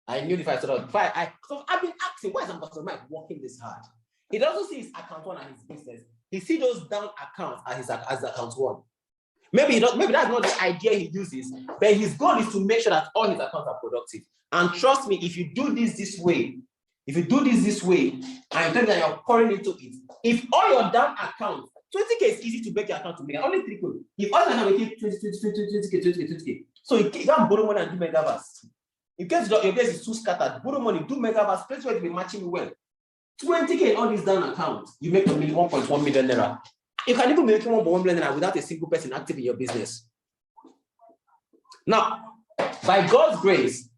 I knew if I saw that. So I've been asking, why is Ambassador Mike working this hard? He also sees his account 1 and his business. He sees those down accounts as account 1. Maybe maybe that's not the idea he uses, but his goal is to make sure that all his accounts are productive. And trust me, if you do this way, and you think that you're pouring into it, if all your down accounts, 20K is easy to make your account to make only 3 code. If all your account make 20K. So you can't borrow money and do megaverse. In case your base is too scattered, borrow money, do megaverse, place where it will be matching well. 20K in all these down accounts, you make 1.1 million naira. You can even make 1.1 million naira without a single person active in your business. Now, by God's grace,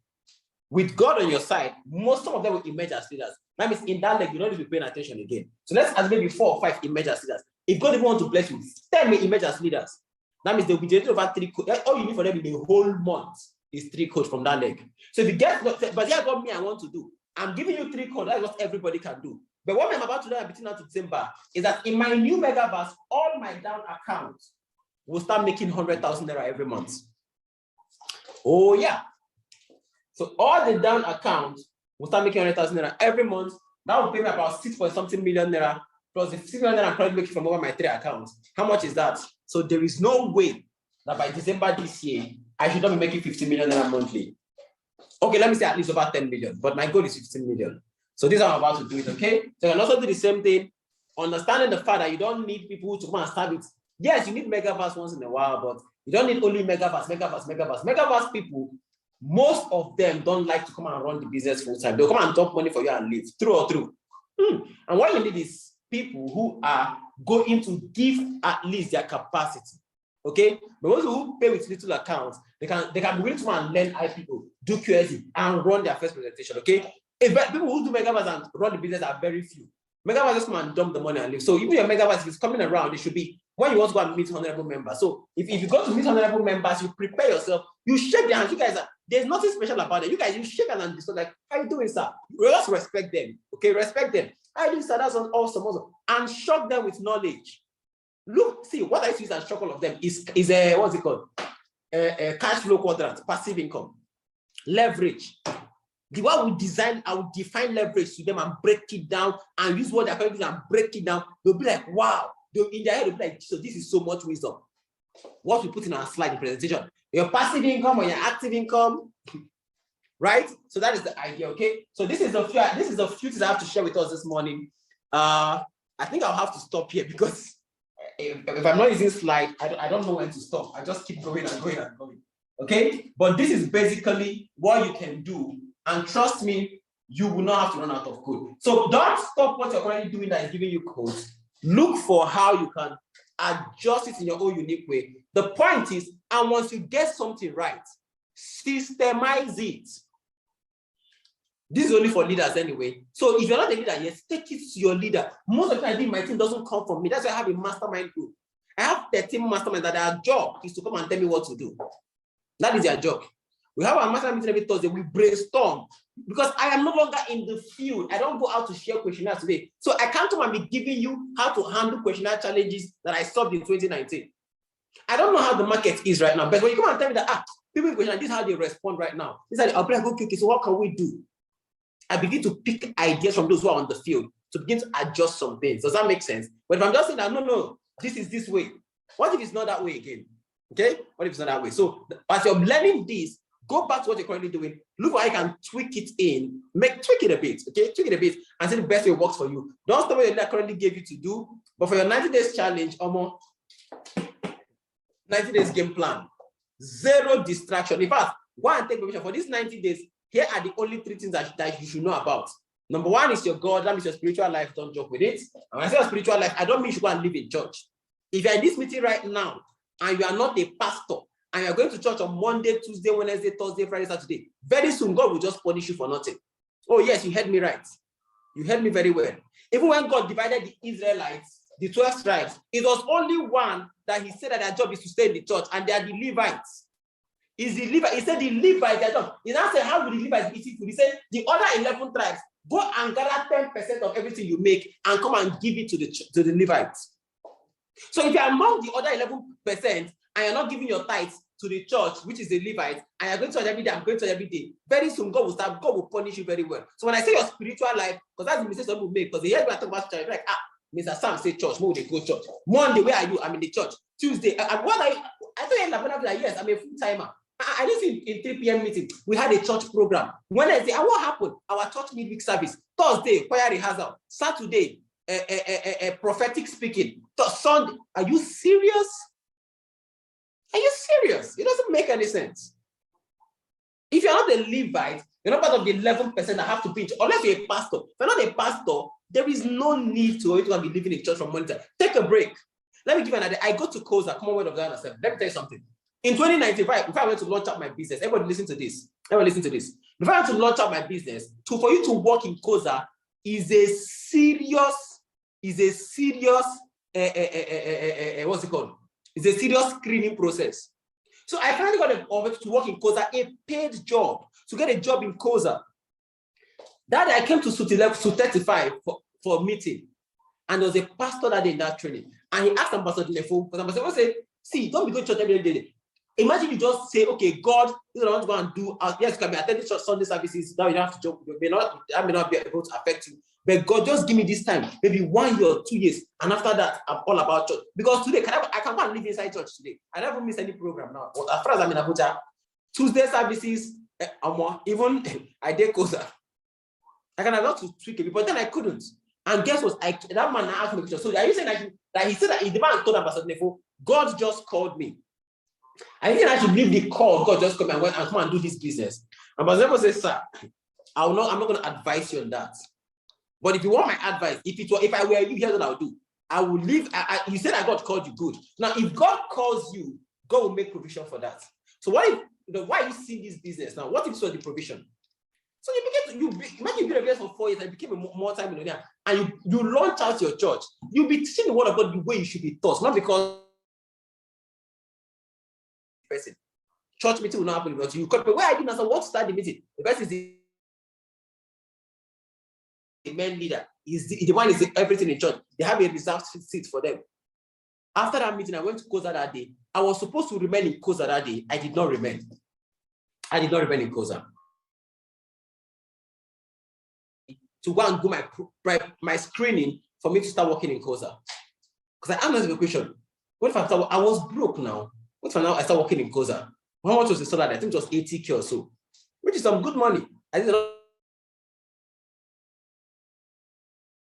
with God on your side, some of them will emerge as leaders. That means in that leg, you don't need to be paying attention again. So let's ask maybe 4 or 5 emerge as leaders. If God even wants to bless you, 10 may emerge as leaders. That means they'll be generating over 3 codes. All you need for them in the whole month is 3 codes from that leg. So if you get, but yeah, God, me, I want to do. I'm giving you 3 codes. That's what everybody can do. But what I'm about to do between now to December is that in my new megaverse, all my down accounts will start making 100,000 naira every month. Oh yeah. So all the down accounts will start making 100,000 naira every month. That will pay me about 6.something million naira plus the 6 million naira I'm probably making from over my 3 accounts. How much is that? So there is no way that by December this year, I should not be making 50 million naira monthly. Okay, let me say at least over 10 million, but my goal is 15 million. So this is how I'm about to do it, okay? So you can also do the same thing, understanding the fact that you don't need people to come and start it. Yes, you need megaverse once in a while, but you don't need only megaverse. Megaverse people, most of them don't like to come and run the business full time. They'll come and dump money for you and leave, through or through. And what you need is people who are going to give at least their capacity, okay? But those who pay with little accounts, they can be willing to come and learn IPO, do QSE, and run their first presentation, okay? People who do megaverse and run the business are very few. Megaverse just come and dump the money and leave. So even your megaverse, if it's coming around, it should be when you want to go and meet honorable members. So if you go to meet honorable members, you prepare yourself, you shake their hands. You guys there's nothing special about it. You guys, you shake hands and discuss like, how you doing, sir? You just respect them. Okay, respect them. How you doing, sir? That's awesome. And shock them with knowledge. Look, see, what I use and shock all of them is a what's it called? A cash flow quadrant, passive income, leverage. The one we design, I will define leverage to them and break it down and use what they're calling and break it down. They'll be like, wow. In their head, they'll be like, so this is so much wisdom. What we put in our slide in presentation, your passive income or your active income, right? So that is the idea, okay? So this is the few things I have to share with us this morning. I think I'll have to stop here because if I'm not using slide, I don't know when to stop. I just keep going and going and going, okay? But this is basically what you can do. And trust me, you will not have to run out of code. So don't stop what you're already doing that is giving you code. Look for how you can adjust it in your own unique way. The point is, and once you get something right, systemize it. This is only for leaders anyway. So if you're not a leader yet, take it to your leader. Most of the time, my team doesn't come from me. That's why I have a mastermind group. I have 13 masterminds that their job is to come and tell me what to do. That is their job. We have our mastermind meeting every Thursday. We brainstorm because I am no longer in the field. I don't go out to share questionnaires today. So I can't come and be giving you how to handle questionnaire challenges that I solved in 2019. I don't know how the market is right now, but when you come and tell me that, people in question, this is how they respond right now. I'll be like, okay, so what can we do? I begin to pick ideas from those who are on the field to begin to adjust some things. Does that make sense? But if I'm just saying that, no, this is this way. What if it's not that way again? Okay? What if it's not that way? So as you're learning this, go back to what you're currently doing. Look how you can tweak it in. Tweak it a bit, okay? Tweak it a bit and see the best way works for you. Don't stop what your leader currently gave you to do, but for your 90 days challenge, 90 days game plan, 0 distraction. In fact, go and take permission for these 90 days. Here are the only 3 things that you should know about. Number 1 is your God. That means your spiritual life. Don't joke with it. And when I say your spiritual life, I don't mean you should go and live in church. If you're in this meeting right now and you are not a pastor, and you're going to church on Monday, Tuesday, Wednesday, Thursday, Friday, Saturday, very soon God will just punish you for nothing. Oh yes, you heard me right. You heard me very well. Even when God divided the Israelites, the 12 tribes, it was only one that he said that their job is to stay in the church, and they are the Levites. He said the Levites, their job. He now said, how will the Levites eat food? He said, the other 11 tribes, go and gather 10% of everything you make and come and give it to the Levites. So if you're among the other 11%, and you're not giving your tithes to the church, which is the Levites, and you're going to church every day, I'm going to church every day, very soon God will punish you very well. So when I say your spiritual life, because that's the mistake some people make, because they hear me talk about church, like, Mr. Sam say church, more they go church. Monday, where are you? I'm in the church. Tuesday, what are you? I told you, like, yes, I'm a full-timer. I listen in 3 p.m. meeting. We had a church program. Wednesday, and what happened? Our church midweek service. Thursday, choir rehearsal. Saturday, prophetic speaking. Sunday, are you serious? Are you serious? It doesn't make any sense. If you're not a Levite, you're not part of the 11% that have to preach, unless you're a pastor. If you're not a pastor, there is no need to be living in church from Monday. Take a break. Let me give you an idea. I go to COSA, Common Word of God. Let me tell you something. In 2019, if I went to launch up my business, everybody listen to this. Everybody listen to this. If I went to launch up my business, for you to work in COSA is a serious, what's it called? It's a serious screening process. So I finally got an offer to work in COSA, a paid job, to get a job in COSA. That day I came to Suit 35 for a meeting. And there was a pastor that day in that training. And he asked Ambassador on the phone, because Ambassador said, see, don't be going to church every day. Imagine you just say, okay, God, this is what I want to go and do. Yes, you can be attending church Sunday services. Now you don't have to joke. I may not be able to affect you. But God, just give me this time, maybe 1 year or 2 years. And after that, I'm all about church. Because today, I can go and live inside church today. I never miss any program now. As far as I'm in Abuja, Tuesday services, even I did COSA. I can have got to tweak it, but then I couldn't. And guess what? That man asked me, so are you saying that he said that the man told Ambassador Nefo, God just called me. I think I should leave the call. God just called me and come and do this business. Ambassador Nefo says, sir, I'm not going to advise you on that. But if you want my advice, if I were you, here's what I would do. I will leave. You said that God called you, good. Now, if God calls you, God will make provision for that. So what if, why are you seeing this business now? What if so the provision? So imagine you've been a business for 4 years and became a multi-millionaire, and you launch out your church. You'll be teaching the word of God the way you should be taught, not because person. Church meeting will not happen because you come. But where are you now? So what start the meeting? The person is the main leader. Is the one is everything in church. They have a reserved seat for them. After that meeting, I went to COSA that day. I was supposed to remain in COSA that day. I did not remain. I did not remain in COSA. To go and do my screening for me to start working in COSA. Because I asked the question, what if I was broke now? What if now I start working in COSA? How much was the salary? I think it was 80K or so, which is some good money.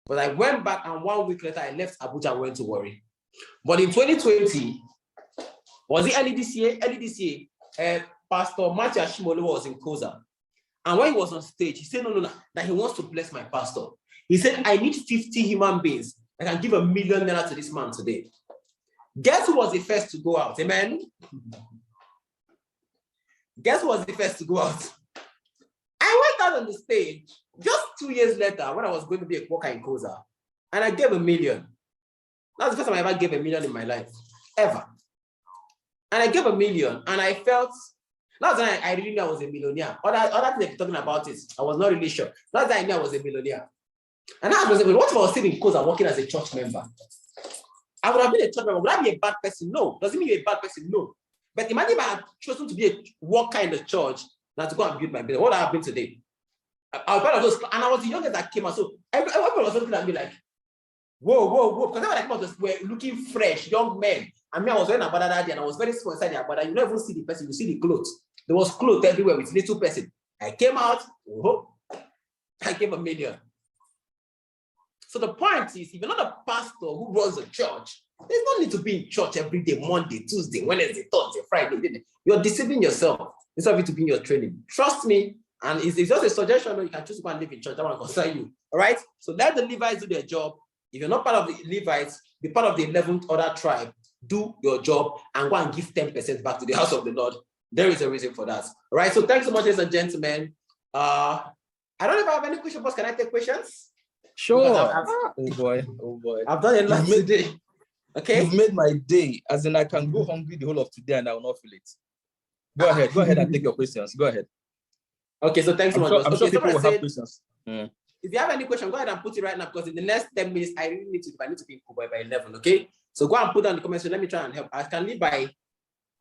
But I went back, and 1 week later, I left Abuja and went to Warri. But in 2020, was it early this year? Pastor Matthew Ashimolu was in COSA. And when he was on stage, he said, no, that he wants to bless my pastor. He said, I need 50 human beings. I can give $1 million to this man today. Guess who was the first to go out? Amen? Guess who was the first to go out? I went out on the stage just 2 years later when I was going to be a worker in COSA, and I gave $1 million. That's the first time I ever gave $1 million in my life, ever. And I gave $1 million, and I felt, that's when I really knew I was a millionaire. Other things talking about it, I was not really sure. That's when I knew I was a millionaire. And I was like, what if I was sitting in COSA working as a church member? I would have been a church member. Would I be a bad person? No. Doesn't mean you're a bad person? No. But imagine if I had chosen to be a worker in the church, not to go and build my business. What would I have been today? I was part of those, and I was the youngest that came out. So everyone was looking at me like, whoa. Because everyone that came out were looking fresh, young men. I mean, I was wearing a Agbada that day, and I was very small inside the Agbada. You never see the person, you see the clothes. There was clothes everywhere with little person. I came out, I gave $1 million. So the point is, if you're not a pastor who runs a church, there's no need to be in church every day, Monday, Tuesday, Wednesday, Thursday, Friday. You're deceiving yourself instead of it to be in your training. Trust me, and it's just a suggestion, or you can choose to go and live in church. That one concern you. All right? So let the Levites do their job. If you're not part of the Levites, be part of the 11th other tribe. Do your job and go and give 10% back to the house of the Lord. There is a reason for that. All right? So thanks so much, ladies and gentlemen. I don't know if I have any questions, but can I take questions? Sure. Oh boy. I've done a lot today. Okay. You've made my day. As in, I can go hungry the whole of today and I will not feel it. Go ahead and take your questions. Go ahead. Okay, so thanks so much. I'm sure people will have questions. If you have any question, go ahead and put it right now, because in the next 10 minutes, I really need to be in Kubai by 11, okay? So go and put down the comments. So let me try and help. I can leave by,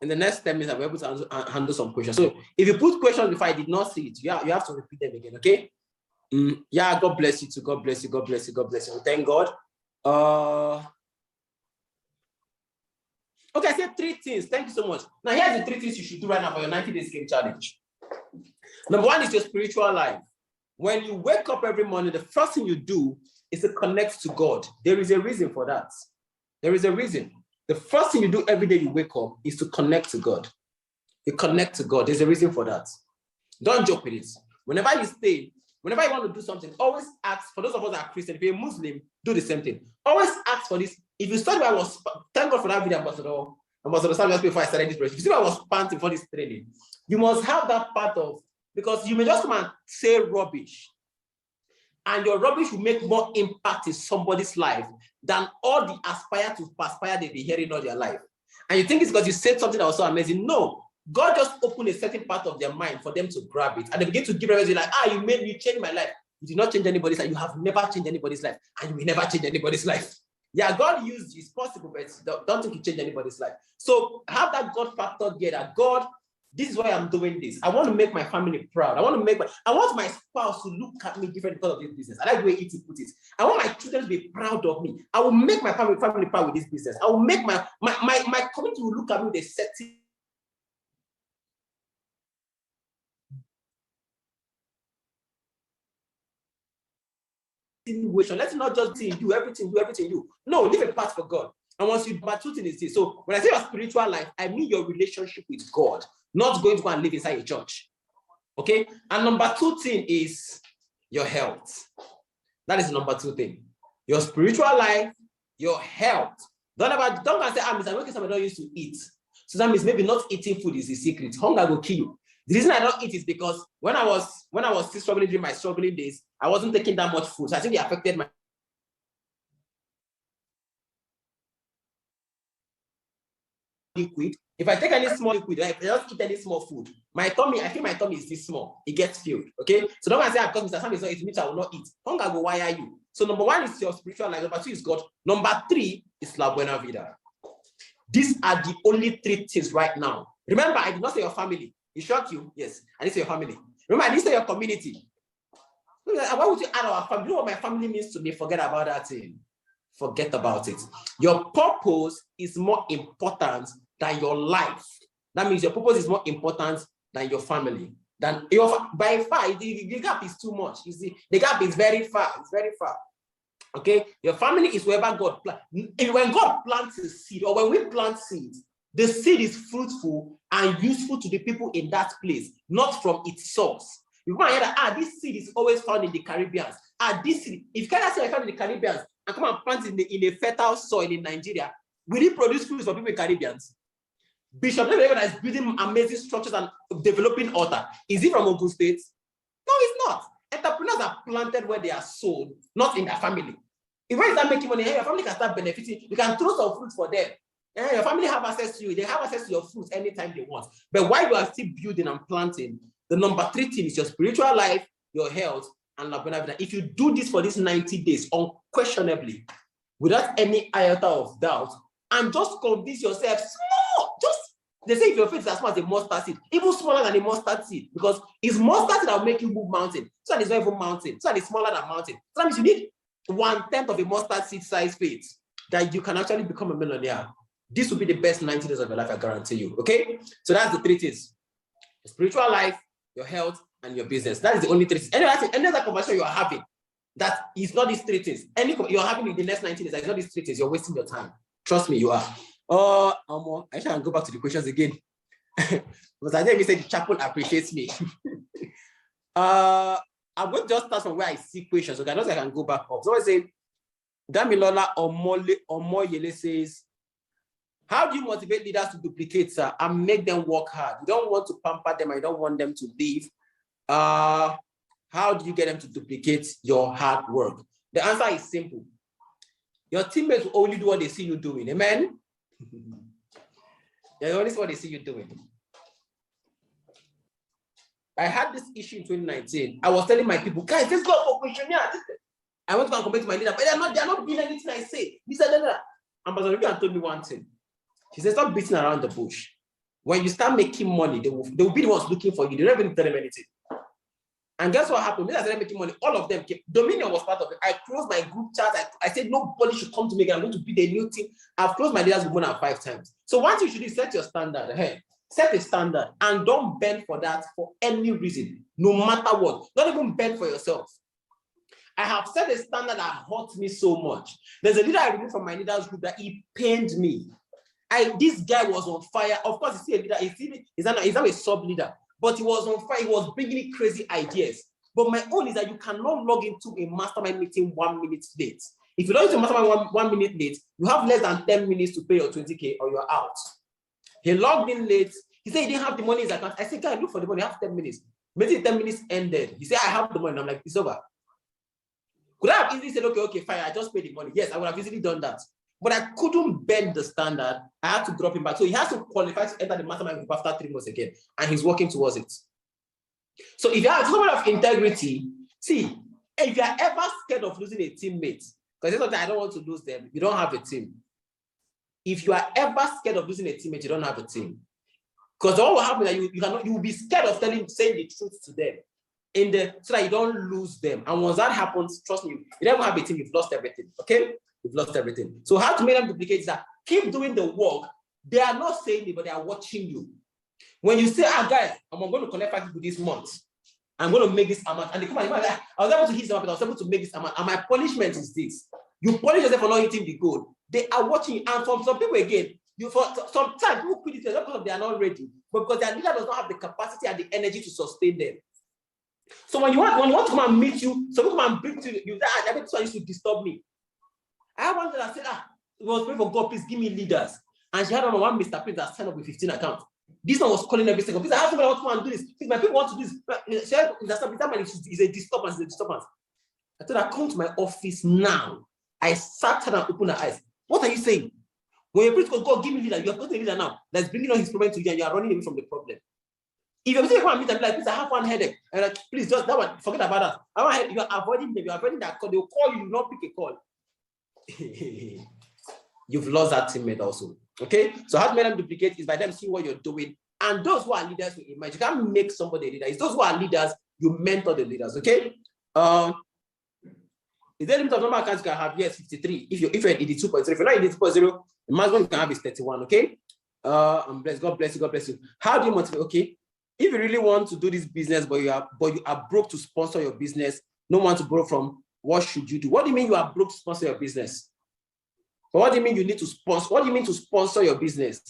in the next 10 minutes, I'll be able to handle some questions. So if you put questions before I did not see it, you have to repeat them again, okay? Yeah, God bless you too. God bless you. Thank God. Okay, I said 3 things. Thank you so much. Now, here's the 3 things you should do right now for your 90 days game challenge. Number 1 is your spiritual life. When you wake up every morning, the first thing you do is to connect to God. There is a reason for that. There is a reason. The first thing you do every day you wake up is to connect to God. You connect to God. There's a reason for that. Don't joke with it. Whenever you want to do something, always ask. For those of us that are Christian, if you're a Muslim, do the same thing. Always ask for this. If you study, thank God for that video, Ambassador Sam, just before I started this. If you see I was panting for this training, you must have that part of, because you may just come and say rubbish, and your rubbish will make more impact in somebody's life than all the aspire to perspire they've been hearing all their life. And you think it's because you said something that was so amazing. No, God just opened a certain part of their mind for them to grab it, and they begin to give evidence like, you changed my life. You did not change anybody's life. You have never changed anybody's life, and you will never change anybody's life. Yeah, God used you. It's possible, but don't think you change anybody's life. So have that God factor there, that God, this is why I'm doing this. I want to make my family proud. I want my spouse to look at me different because of this business. I like the way E.T. put it. I want my children to be proud of me. I will make my family proud with this business. I will make my community will look at me with a certain situation. Let's not just do everything you. No, leave a part for God. And once you, my two things is this. So when I say your spiritual life, I mean your relationship with God, not going to go and live inside a church. Okay? And number 2 thing is your health. That is the number 2 thing. Your spiritual life, your health. Don't go and say, Mr. Nweke, somebody don't used to eat. So that means maybe not eating food is the secret. Hunger will kill you. The reason I don't eat is because when I was still struggling during my struggling days, I wasn't taking that much food. So I think it affected my liquid. If I take any small liquid, if I just eat any small food, I feel my tummy is this small. It gets filled. Okay. So don't say, because Mr. Sam is not eating, which I will not eat. Hunger will wire you. So number 1 is your spiritual life. Number 2 is God. Number 3 is La Buena Vida. These are the only 3 things right now. Remember, I did not say your family. It shocked you? Yes. I didn't say your family. Remember, I didn't say your community. Why would you add our family? You know what my family means to me? Forget about that thing. Forget about it. Your purpose is more important than your life. That means your purpose is more important than your family. By far, the gap is too much. You see, the gap is very far. It's very far. Okay? Your family is wherever God plants. When God plants a seed, or when we plant seeds, the seed is fruitful and useful to the people in that place, not from its source. You might hear that, this seed is always found in the Caribbean. This seed, if you cannot say I found in the Caribbean and come and plant in a fertile soil in Nigeria, will it produce fruits for people in Caribbeans? Bishop Neville is building amazing structures and developing altar. Is it from Ogun State? No, it's not. Entrepreneurs are planted where they are sold, not in their family. If you start making money, your family can start benefiting. You can throw some fruits for them. Your family have access to you. They have access to your fruits anytime they want. But while you are still building and planting, the number 3 thing is your spiritual life, your health, and La Buena Vida. If you do this for these 90 days, unquestionably, without any iota of doubt, and just convince yourself, small, they say if your faith is as small as a mustard seed, even smaller than a mustard seed, because it's mustard seed that will make you move mountain. So that it's not even mountain. So that it's smaller than mountain. So that means you need 1/10 of a mustard seed size faith that you can actually become a millionaire. This will be the best 90 days of your life, I guarantee you. Okay? So that's the 3 things. Your spiritual life, your health, and your business. That is the only 3 things. Any other conversation you are having that is not these 3 things. You're having in the next 90 days, that is not these 3 things. You're wasting your time. Trust me, you are. I should go back to the questions again. Because I think we said the chapel appreciates me. I'm going to just start from where I see questions. Okay, I know I can go back up. So I say, Damilola Omoyele says, how do you motivate leaders to duplicate, sir, and make them work hard? You don't want to pamper them. I don't want them to leave. How do you get them to duplicate your hard work? The answer is simple. Your teammates will only do what they see you doing. Amen? They only see what they see you doing. I had this issue in 2019. I was telling my people, guys, let's go for questionnaire. I want to go and compare to my leader, but they're not doing anything I say. This and that. Ambassador Vivian told me one thing. She said, stop beating around the bush. When you start making money, they will be the ones looking for you. They don't even tell them anything. And guess what happened? When I started making money, all of them came. Dominion was part of it. I closed my group chat. I said, nobody should come to me again. I'm going to be the new team. I've closed my leaders group more than 5 times. So once you should set your standard, hey, set a standard and don't bend for that for any reason, no matter what. Don't even bend for yourself. I have set a standard that hurts me so much. There's a leader I removed from my leaders group that he pained me. This guy was on fire. Of course, he's a leader. He's now a sub leader, but he was on fire. He was bringing crazy ideas. But my own is that you cannot log into a mastermind meeting 1 minute late. If you log into a mastermind one minute late, you have less than 10 minutes to pay your 20K or you're out. He logged in late. He said he didn't have the money in his account. I said, guys, look for the money. I have 10 minutes. Maybe 10 minutes ended. He said, I have the money. And I'm like, it's over. Could I have easily said, okay, fine, I just paid the money? Yes, I would have easily done that. But I couldn't bend the standard. I had to drop him back. So he has to qualify to enter the mastermind group after 3 months again. And he's working towards it. So if you have someone of integrity, see, if you are ever scared of losing a teammate, because I don't want to lose them, you don't have a team. If you are ever scared of losing a teammate, you don't have a team. Because what will happen is that you will be scared of saying the truth to them. So that you don't lose them. And once that happens, trust me, you don't have a team, you've lost everything. Okay? You've lost everything. So how to make them duplicate is that keep doing the work. They are not saying it, but they are watching you. When you say, guys, I'm going to connect 5 people this month. I'm going to make this amount. And they come and like, I was able to hit this amount, I was able to make this amount. And my punishment is this. You punish yourself for not hitting the goal. They are watching you. And from some people again, for some time, people quit it not because they are not ready, but because their leader does not have the capacity and the energy to sustain them. So when you want to come and meet you, some people come and bring to you that everyone used to disturb me. I have one that said, it was praying for God, please give me leaders. And she had one Mr. Prince that signed up with 15 accounts. This one was calling every second. Please, I have somebody want to come and do this. Please, my people want to do this. She had, that man is a disturbance. I told her, come to my office now. I sat her and opened her eyes. What are you saying? When you pray to God, give me leader, you have got a leader now that's bringing on his problem to you and you are running away from the problem. If you're saying, come and meet them, like, please, I have one headache. And like, please, just that one, forget about that. You are avoiding them, you're avoiding that call. They'll call you, you not pick a call. You've lost that teammate also. Okay? So how to make them duplicate is by them seeing what you're doing. And those who are leaders will imagine. You can't make somebody a leader. It's those who are leaders, you mentor the leaders. Okay? Is there a limit of number of accounts you can have? Yes, 53. If you're at 82.0, if you're not 82.0, the maximum you can have is 31. Okay? I'm blessed. God bless you. God bless you. How do you motivate? Okay. If you really want to do this business, but you are broke to sponsor your business, no one to borrow from, what should you do? What do you mean you are broke to sponsor your business? But what do you mean you need to sponsor? What do you mean to sponsor your business?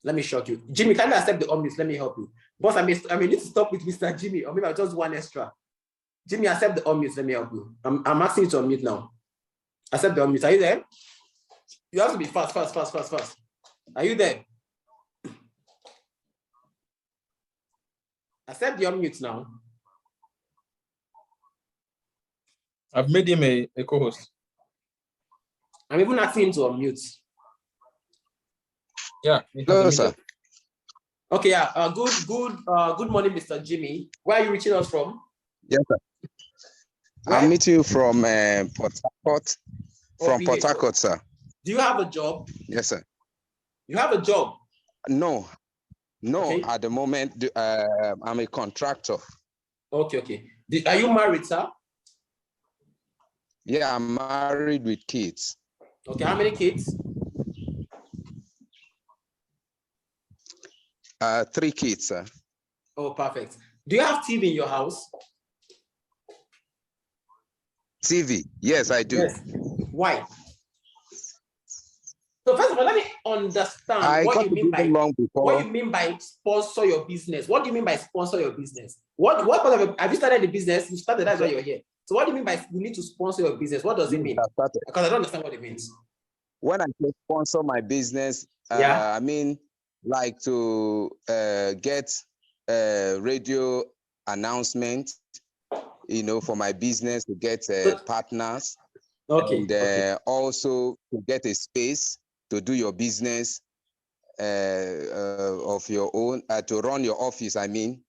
Let me shock you. Jimmy, can you accept the unmute? Let me help you. Boss, I may need to stop with Mr. Jimmy, or maybe I'll just one extra. Jimmy, accept the unmute. Let me help you. I'm asking you to unmute now. Accept the unmute. Are you there? You have to be fast. Are you there? Accept the unmute now. I've made him a co-host. I'm even asking him to unmute. Yeah. Hello, sir. Okay, yeah. Good morning, Mr. Jimmy. Where are you reaching us from? Yes, sir. Where? I'm meeting you from Port Harcourt. From Port Harcourt, sir. Do you have a job? Yes, sir. You have a job? No. Okay. At the moment, I'm a contractor. Okay. Are you married, sir? Yeah, I'm married with kids. Okay, how many kids? 3 kids, sir. Oh, perfect. Do you have TV in your house? TV? Yes, I do. Yes. Why? So first of all, let me understand what you mean by sponsor your business. What do you mean by sponsor your business? What part of have you started the business? You started, that's why you're here. So what do you mean by you need to sponsor your business? What does it mean? Because I don't understand what it means. When I say sponsor my business, I mean like to get radio announcement, for my business, to get partners. Okay. And also to get a space to do your business of your own, to run your office, I mean.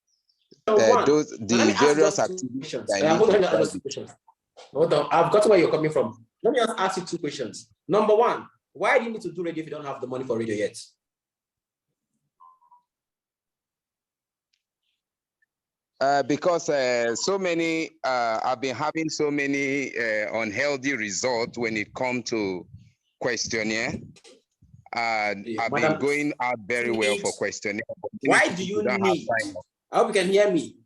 The various activities. Hold on, I've got where you're coming from. Let me just ask you 2 questions. Number 1, why do you need to do radio if you don't have the money for radio yet? Because so many, I've been having so many unhealthy results when it comes to questionnaire. I've been going out very well for questionnaire. Why do you need? I hope you can hear me.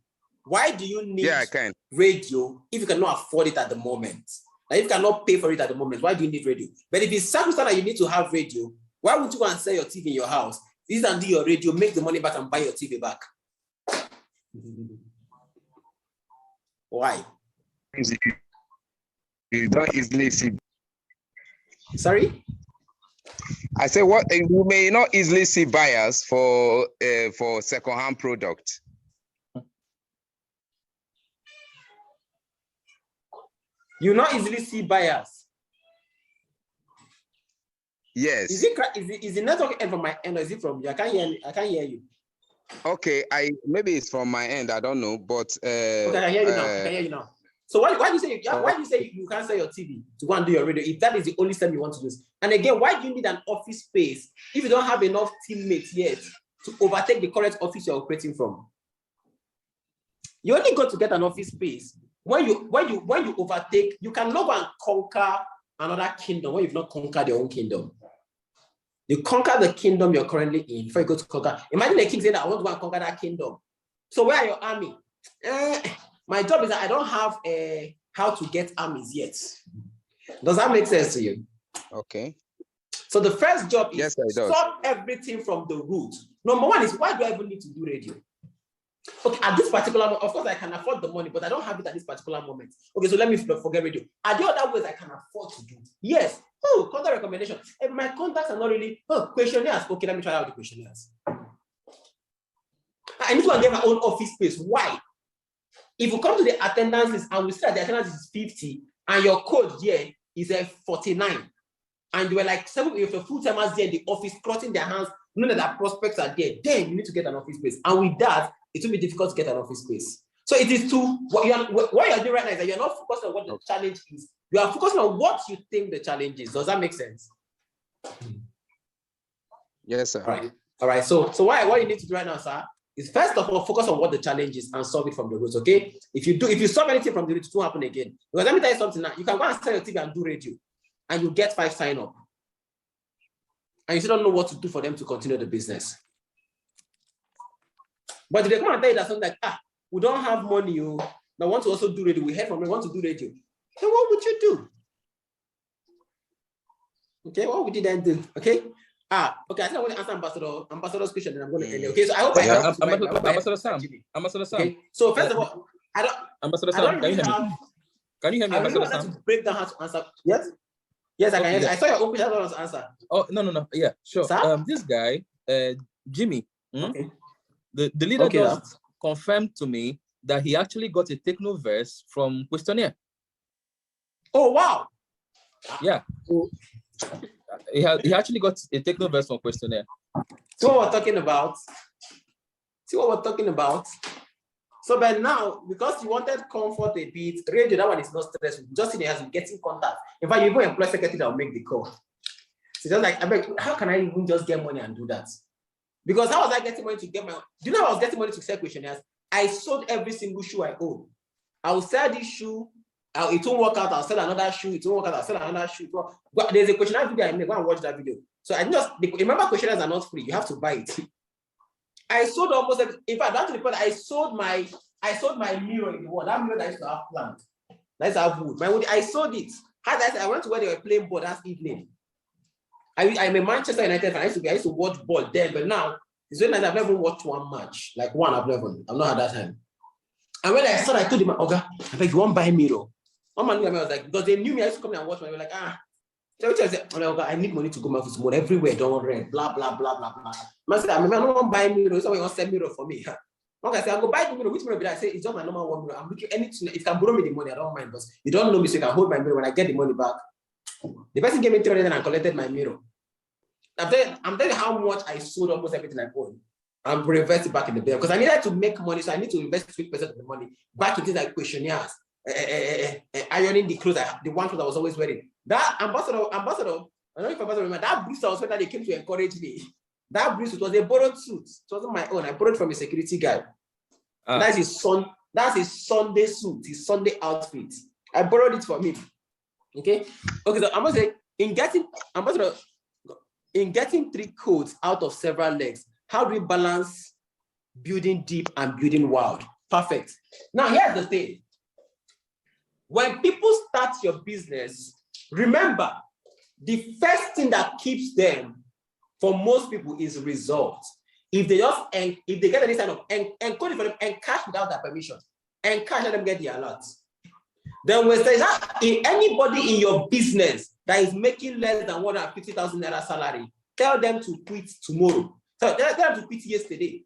Why do you need radio if you cannot afford it at the moment? Like if you cannot pay for it at the moment, why do you need radio? But if it's circumstance that you need to have radio, why would you go and sell your TV in your house? This and do your radio, make the money back and buy your TV back. Why? You don't easily see. Sorry? I say what you may not easily see buyers for second-hand product. You not easily see buyers. Yes. Is the network end from my end or is it from you? I can't hear you. Okay, maybe it's from my end. I don't know, but okay, I can hear you now. I can hear you now. So why do you say you can't sell your TV to go and do your radio if that is the only step you want to use? And again, why do you need an office space if you don't have enough teammates yet to overtake the current office you're operating from? You only got to get an office space when you overtake. You cannot go and conquer another kingdom when you've not conquered your own kingdom. You conquer the kingdom you're currently in before you go to conquer. Imagine a king saying that I want to go and conquer that kingdom. So where are your army? My job is that I don't have how to get armies yet. Does that make sense to you? Okay. So the first job is yes, stop everything from the root. Number one is, why do I even need to do radio? Okay, at this particular moment, of course I can afford the money, but I don't have it at this particular moment. Okay, so let me forget radio. Are there other ways I can afford to do? Yes. Oh, contact recommendation. If my contacts are not really, questionnaires. Okay, let me try out the questionnaires. I need to go and get my own office space. Why? If you come to the attendance list and we see that the attendance is 50 and your code here is a 49, and you were like 7 if your full-timers there in the office crossing their hands, knowing that prospects are there, then you need to get an office space. And with that, it will be difficult to get an office space. So it is what you're doing right now is that you're not focused on what the challenge is. You are focusing on what you think the challenge is. Does that make sense? Yes, sir. All right. So what you need to do right now, sir, is first of all focus on what the challenge is and solve it from the roots. Okay. If you solve anything from the roots, it won't happen again. Because let me tell you something now. You can go and sell your TV and do radio, and you get 5 sign up, and you still don't know what to do for them to continue the business. But if they come and tell you that something like, we don't have money, but want to also do radio, we heard from them, want to do radio, then what would you do? Okay, what would you then do? Okay. Okay, I think I want to answer Ambassador's question, and I'm going to end it. Okay, so I hope Ambassador Sam. Okay, so first of all, Ambassador Sam, can you hear me? Can you hear me, Ambassador Sam? To break down how to answer. Yes, I can hear you. I saw your own question, I don't want to answer. Oh, no. Yeah, sure. This guy, Jimmy, okay. The leader just confirmed to me that he actually got a techno verse from questionnaire. Oh, wow. Yeah. He actually got a techno verse from questionnaire. See what we're talking about? So by now, because you wanted comfort a bit, radio, that one is not stressful. Just in the house, getting contact. In fact, you even employ secretary that will make the call. So just like, how can I even just get money and do that? Because how was I getting money to get my... Do you know how I was getting money to sell questionnaires? I sold every single shoe I own. I will sell this shoe, it won't work out, I'll sell another shoe, it won't work out, I'll sell another shoe. But there's a questionnaire video I made, go and watch that video. So I just... Remember, questionnaires are not free, you have to buy it. I sold almost... In fact, that's the point, I sold my mirror in the wall. That mirror that I used to have plant. That used to have wood. I sold it. I went to where they were playing ball that evening. I'm a Manchester United fan. I used to watch ball then, but now it's very nice. I've never watched one match. Like one, I've not had that time. And when I saw, I told him, "Okay, I beg you won't buy mirror." One man knew me. I was like, because they knew me, I used to come and watch. They were like, So I said, I need money to go my office more everywhere. Don't rent. Blah blah blah blah blah. Man said, I don't want to buy mirror. Somebody wants to sell mirror for me. Okay, I said, I'll go buy the mirror. Which mirror be that? I say, it's just my normal one mirror. I'm looking anything. If you can borrow me the money, I don't mind. But you don't know me, so you can hold my mirror. When I get the money back, the person gave me 300 and collected my mirror. I'm telling you how much I sold almost everything I own. I'm reverting back in the bill because I needed to make money, so I need to invest 50% of the money back in things like questionnaires, ironing the clothes, the one clothes I was always wearing. That ambassador, I don't know if ambassador remember that brief I was wearing that they came to encourage me. That brief was a borrowed suit. It wasn't my own. I borrowed from a security guy. That's his son. That's his Sunday suit, his Sunday outfit. I borrowed it from him. Okay. Okay. So I'm gonna say in getting 3 coats out of several legs, how do we balance building deep and building wild? Perfect. Now here's the thing. When people start your business, remember the first thing that keeps them for most people is results. If they get any kind of encode it for them and cash without their permission, and cash let them get the alert. Then when there's anybody in your business that is making less than 150,000 naira salary, tell them to quit tomorrow. So tell them to quit yesterday.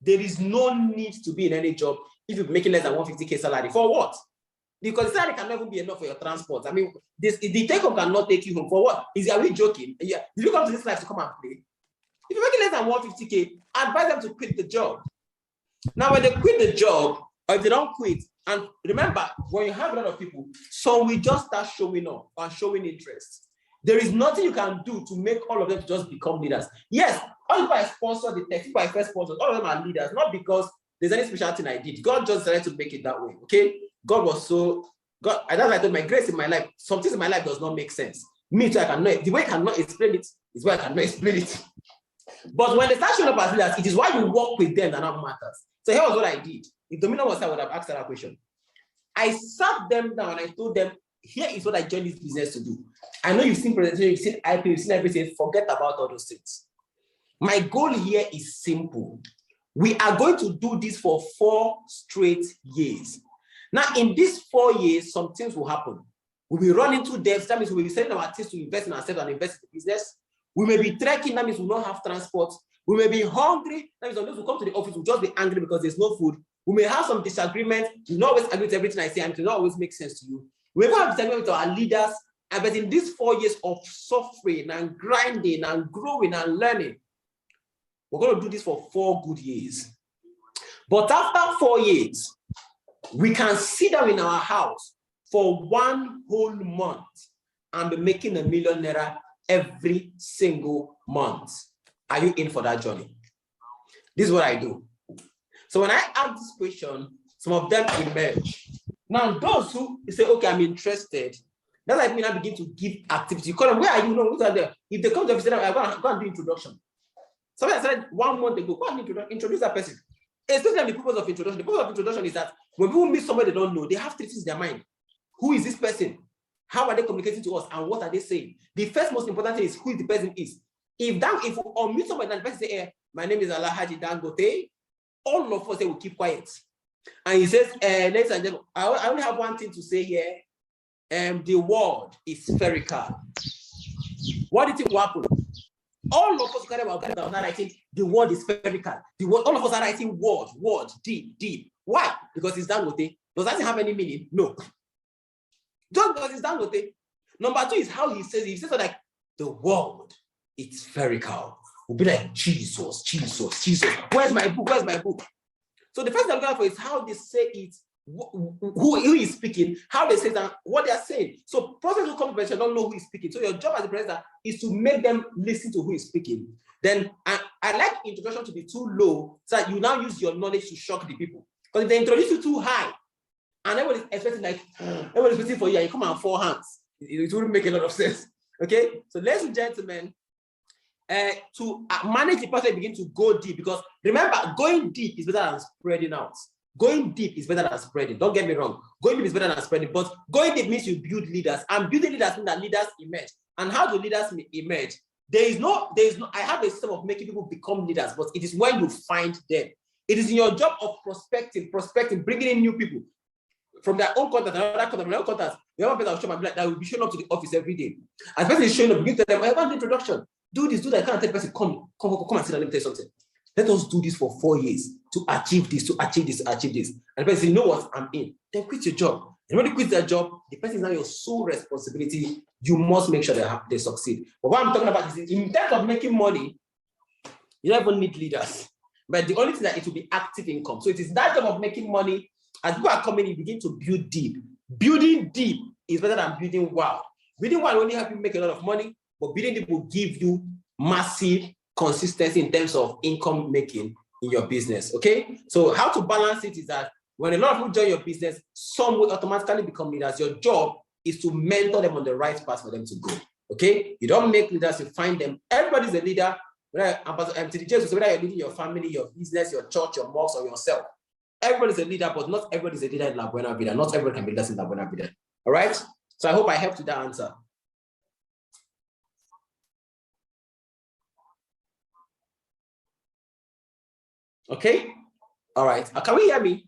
There is no need to be in any job if you're making less than 150K salary. For what? Because the salary can never be enough for your transport. I mean, the take-home cannot take you home. For what? Are we joking? Yeah. Did you come to this life to come and play? If you're making less than 150K, advise them to quit the job. Now, when they quit the job, or if they don't quit, and remember, when you have a lot of people, some will just start showing up and showing interest. There is nothing you can do to make all of them just become leaders. Yes, all of I sponsored the tech, people I first sponsored, all of them are leaders, not because there's any special thing I did. God just decided to make it that way, okay? God, that's why I told my grace in my life, some things in my life does not make sense. Me too, the way I cannot explain it is why I cannot explain it. But when they start showing up as leaders, it is why you work with them that now matters. So here was what I did. If Domino was here, I would have asked that question. I sat them down and I told them, here is what I joined this business to do. I know you've seen presentation, you've seen IP, you've seen everything. Forget about all those things. My goal here is simple. We are going to do this for 4 straight years. Now, in these 4 years, some things will happen. We'll be running into debts. That means we'll be sending our teams to invest in ourselves and invest in the business. We may be trekking. That means we will not have transport. We may be hungry. That means unless we come to the office, we'll just be angry because there's no food. We may have some disagreement. You not always agree with everything I say, and it will not always make sense to you. We may have disagreement with our leaders. But in these 4 years of suffering and grinding and growing and learning, we're going to do this for 4 good years. But after 4 years, we can sit down in our house for 1 whole month and be making ₦1 million every single month. Are you in for that journey? This is what I do. So when I ask this question, some of them emerge. Now, those who say, okay, I'm interested, that's like me. I begin to give activity. You call them, where are you? No, who's out there? If they come to office, I'm going to go and do introduction. Somebody said 1 month ago, go and introduce that person. Especially the purpose of introduction. The purpose of introduction is that when people meet somebody they don't know, they have 3 things in their mind. Who is this person? How are they communicating to us? And what are they saying? The first most important thing is who the person is. If we meet somebody and the person say, hey, my name is Alhaji Dangote, all of us will keep quiet. And he says, ladies and gentlemen, I only have one thing to say here. The world is spherical. What do you think will happen? All of us are writing the word is spherical. All of us are writing word, deep. Why? Because it's Dangote. Does that have any meaning? No. Just because it's Dangote. Number 2 is how he says it. He says like the world is spherical. We'll be like Jesus. Where's my book? So the first thing I'm looking for is how they say it, who is speaking, how they say that, what they are saying. So prophets who come to presentation don't know who is speaking. So your job as a presenter is to make them listen to who is speaking. Then I like introduction to be too low, so that you now use your knowledge to shock the people. Because if they introduce you too high, and everybody's expecting like, everybody's waiting for you, and you come out 4 hands, it wouldn't make a lot of sense. Okay? So ladies and gentlemen, to manage the person, begin to go deep, because remember, going deep is better than spreading out. Going deep is better than spreading. Don't get me wrong. Going deep is better than spreading, but going deep means you build leaders, and building leaders means that leaders emerge. And how do leaders emerge? I have a system of making people become leaders, but it is when you find them. It is in your job of prospecting, bringing in new people from their own contact, another contact, their own contacts. You have a person that will be showing up to the office every day. As person is showing up, begin to tell them, I want the introduction. Do this, do that. I can't tell the person, come and sit down, let me tell you something. Let us do this for 4 years to achieve this, to achieve this. And the person says, you know what, I'm in. Then quit your job. And when you quit their job, the person is now your sole responsibility. You must make sure they succeed. But what I'm talking about is in terms of making money, you don't even need leaders. But the only thing that it will be active income. So it is that job of making money. As people are coming, you begin to build deep. Building deep is better than building wild. Building wild will only help you make a lot of money, but building deep will give you massive consistency in terms of income making in your business, okay? So how to balance it is that when a lot of people join your business, some will automatically become leaders. Your job is to mentor them on the right path for them to go, okay? You don't make leaders, you find them. Everybody's a leader. Whether you're leading your family, your business, your church, your mosque, or yourself. Everybody's a leader, but not everybody's a leader in La Buena Vida. Not everyone can be leaders in La Buena Vida. All right? So I hope I helped with that answer. Okay? All right. Can we hear me?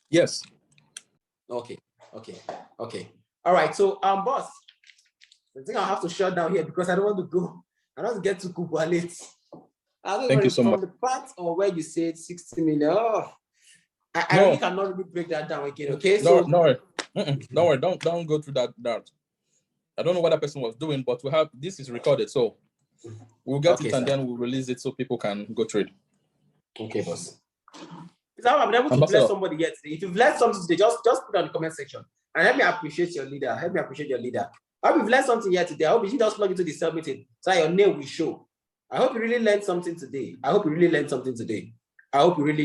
Yes. Okay. All right. So, boss, I think I'll have to shut down here because I don't want to go. I don't get to Kubwa late. Thank you so much. From the part or where you said 60 million. Oh, I really cannot really break that down again. Okay. No, don't worry. Don't go through that. I don't know what that person was doing, but this is recorded, so we'll get it and then we'll release it so people can go through it. Okay, boss. I've been able to bless somebody yet today. If you've blessed something today, just put it on the comment section and help me appreciate your leader. I hope you've learned something here today. I hope you just plug into the cell meeting so your name will show. I hope you really learned something today. I hope you really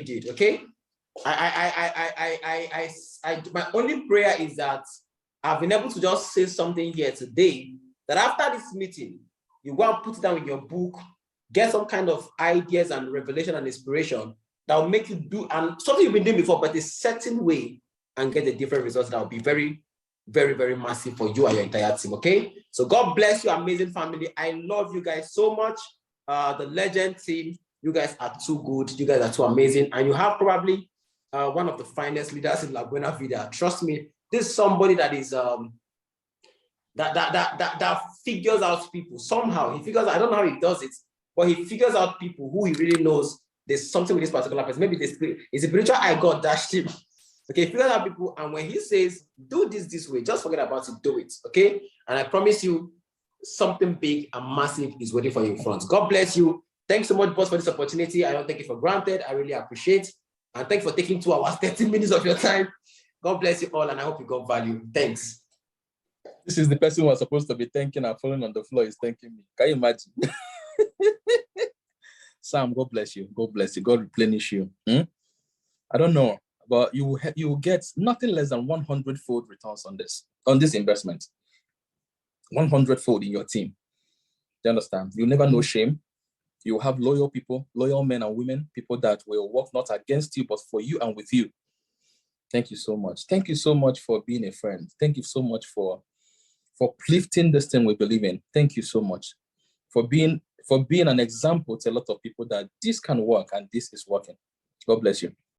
did. Okay. My only prayer is that I've been able to just say something here today that after this meeting, you go and put it down in your book, get some kind of ideas and revelation and inspiration that will make you do and something you've been doing before, but a certain way, and get a different results that will be very, very, very massive for you and your entire team. Okay. So God bless you, amazing family. I love you guys so much. The legend team, you guys are too good. You guys are too amazing. And you have probably one of the finest leaders in La Buena Vida. Trust me, this is somebody that is that figures out people somehow. He figures, I don't know how he does it, but he figures out people who he really knows there's something with this particular person. Maybe it's a spiritual eye God dashed him. Okay, he figures out people, and when he says, do this way, just forget about it, do it. Okay. And I promise you, something big and massive is waiting for you in front. God bless you. Thanks so much, boss, for this opportunity. I don't take it for granted. I really appreciate. And thanks for taking 2 hours, 30 minutes of your time. God bless you all, and I hope you got value. Thanks. This is the person who was supposed to be thanking and falling on the floor is thanking me. Can you imagine? Sam, God bless you. God bless you. God replenish you. I don't know, but you will get nothing less than 100-fold returns on this investment. 100-fold in your team. Do you understand? You'll never know shame. You have loyal people, loyal men and women, people that will work not against you, but for you and with you. Thank you so much. Thank you so much for being a friend. Thank you so much for uplifting this thing we believe in. Thank you so much for being an example to a lot of people that this can work and this is working. God bless you.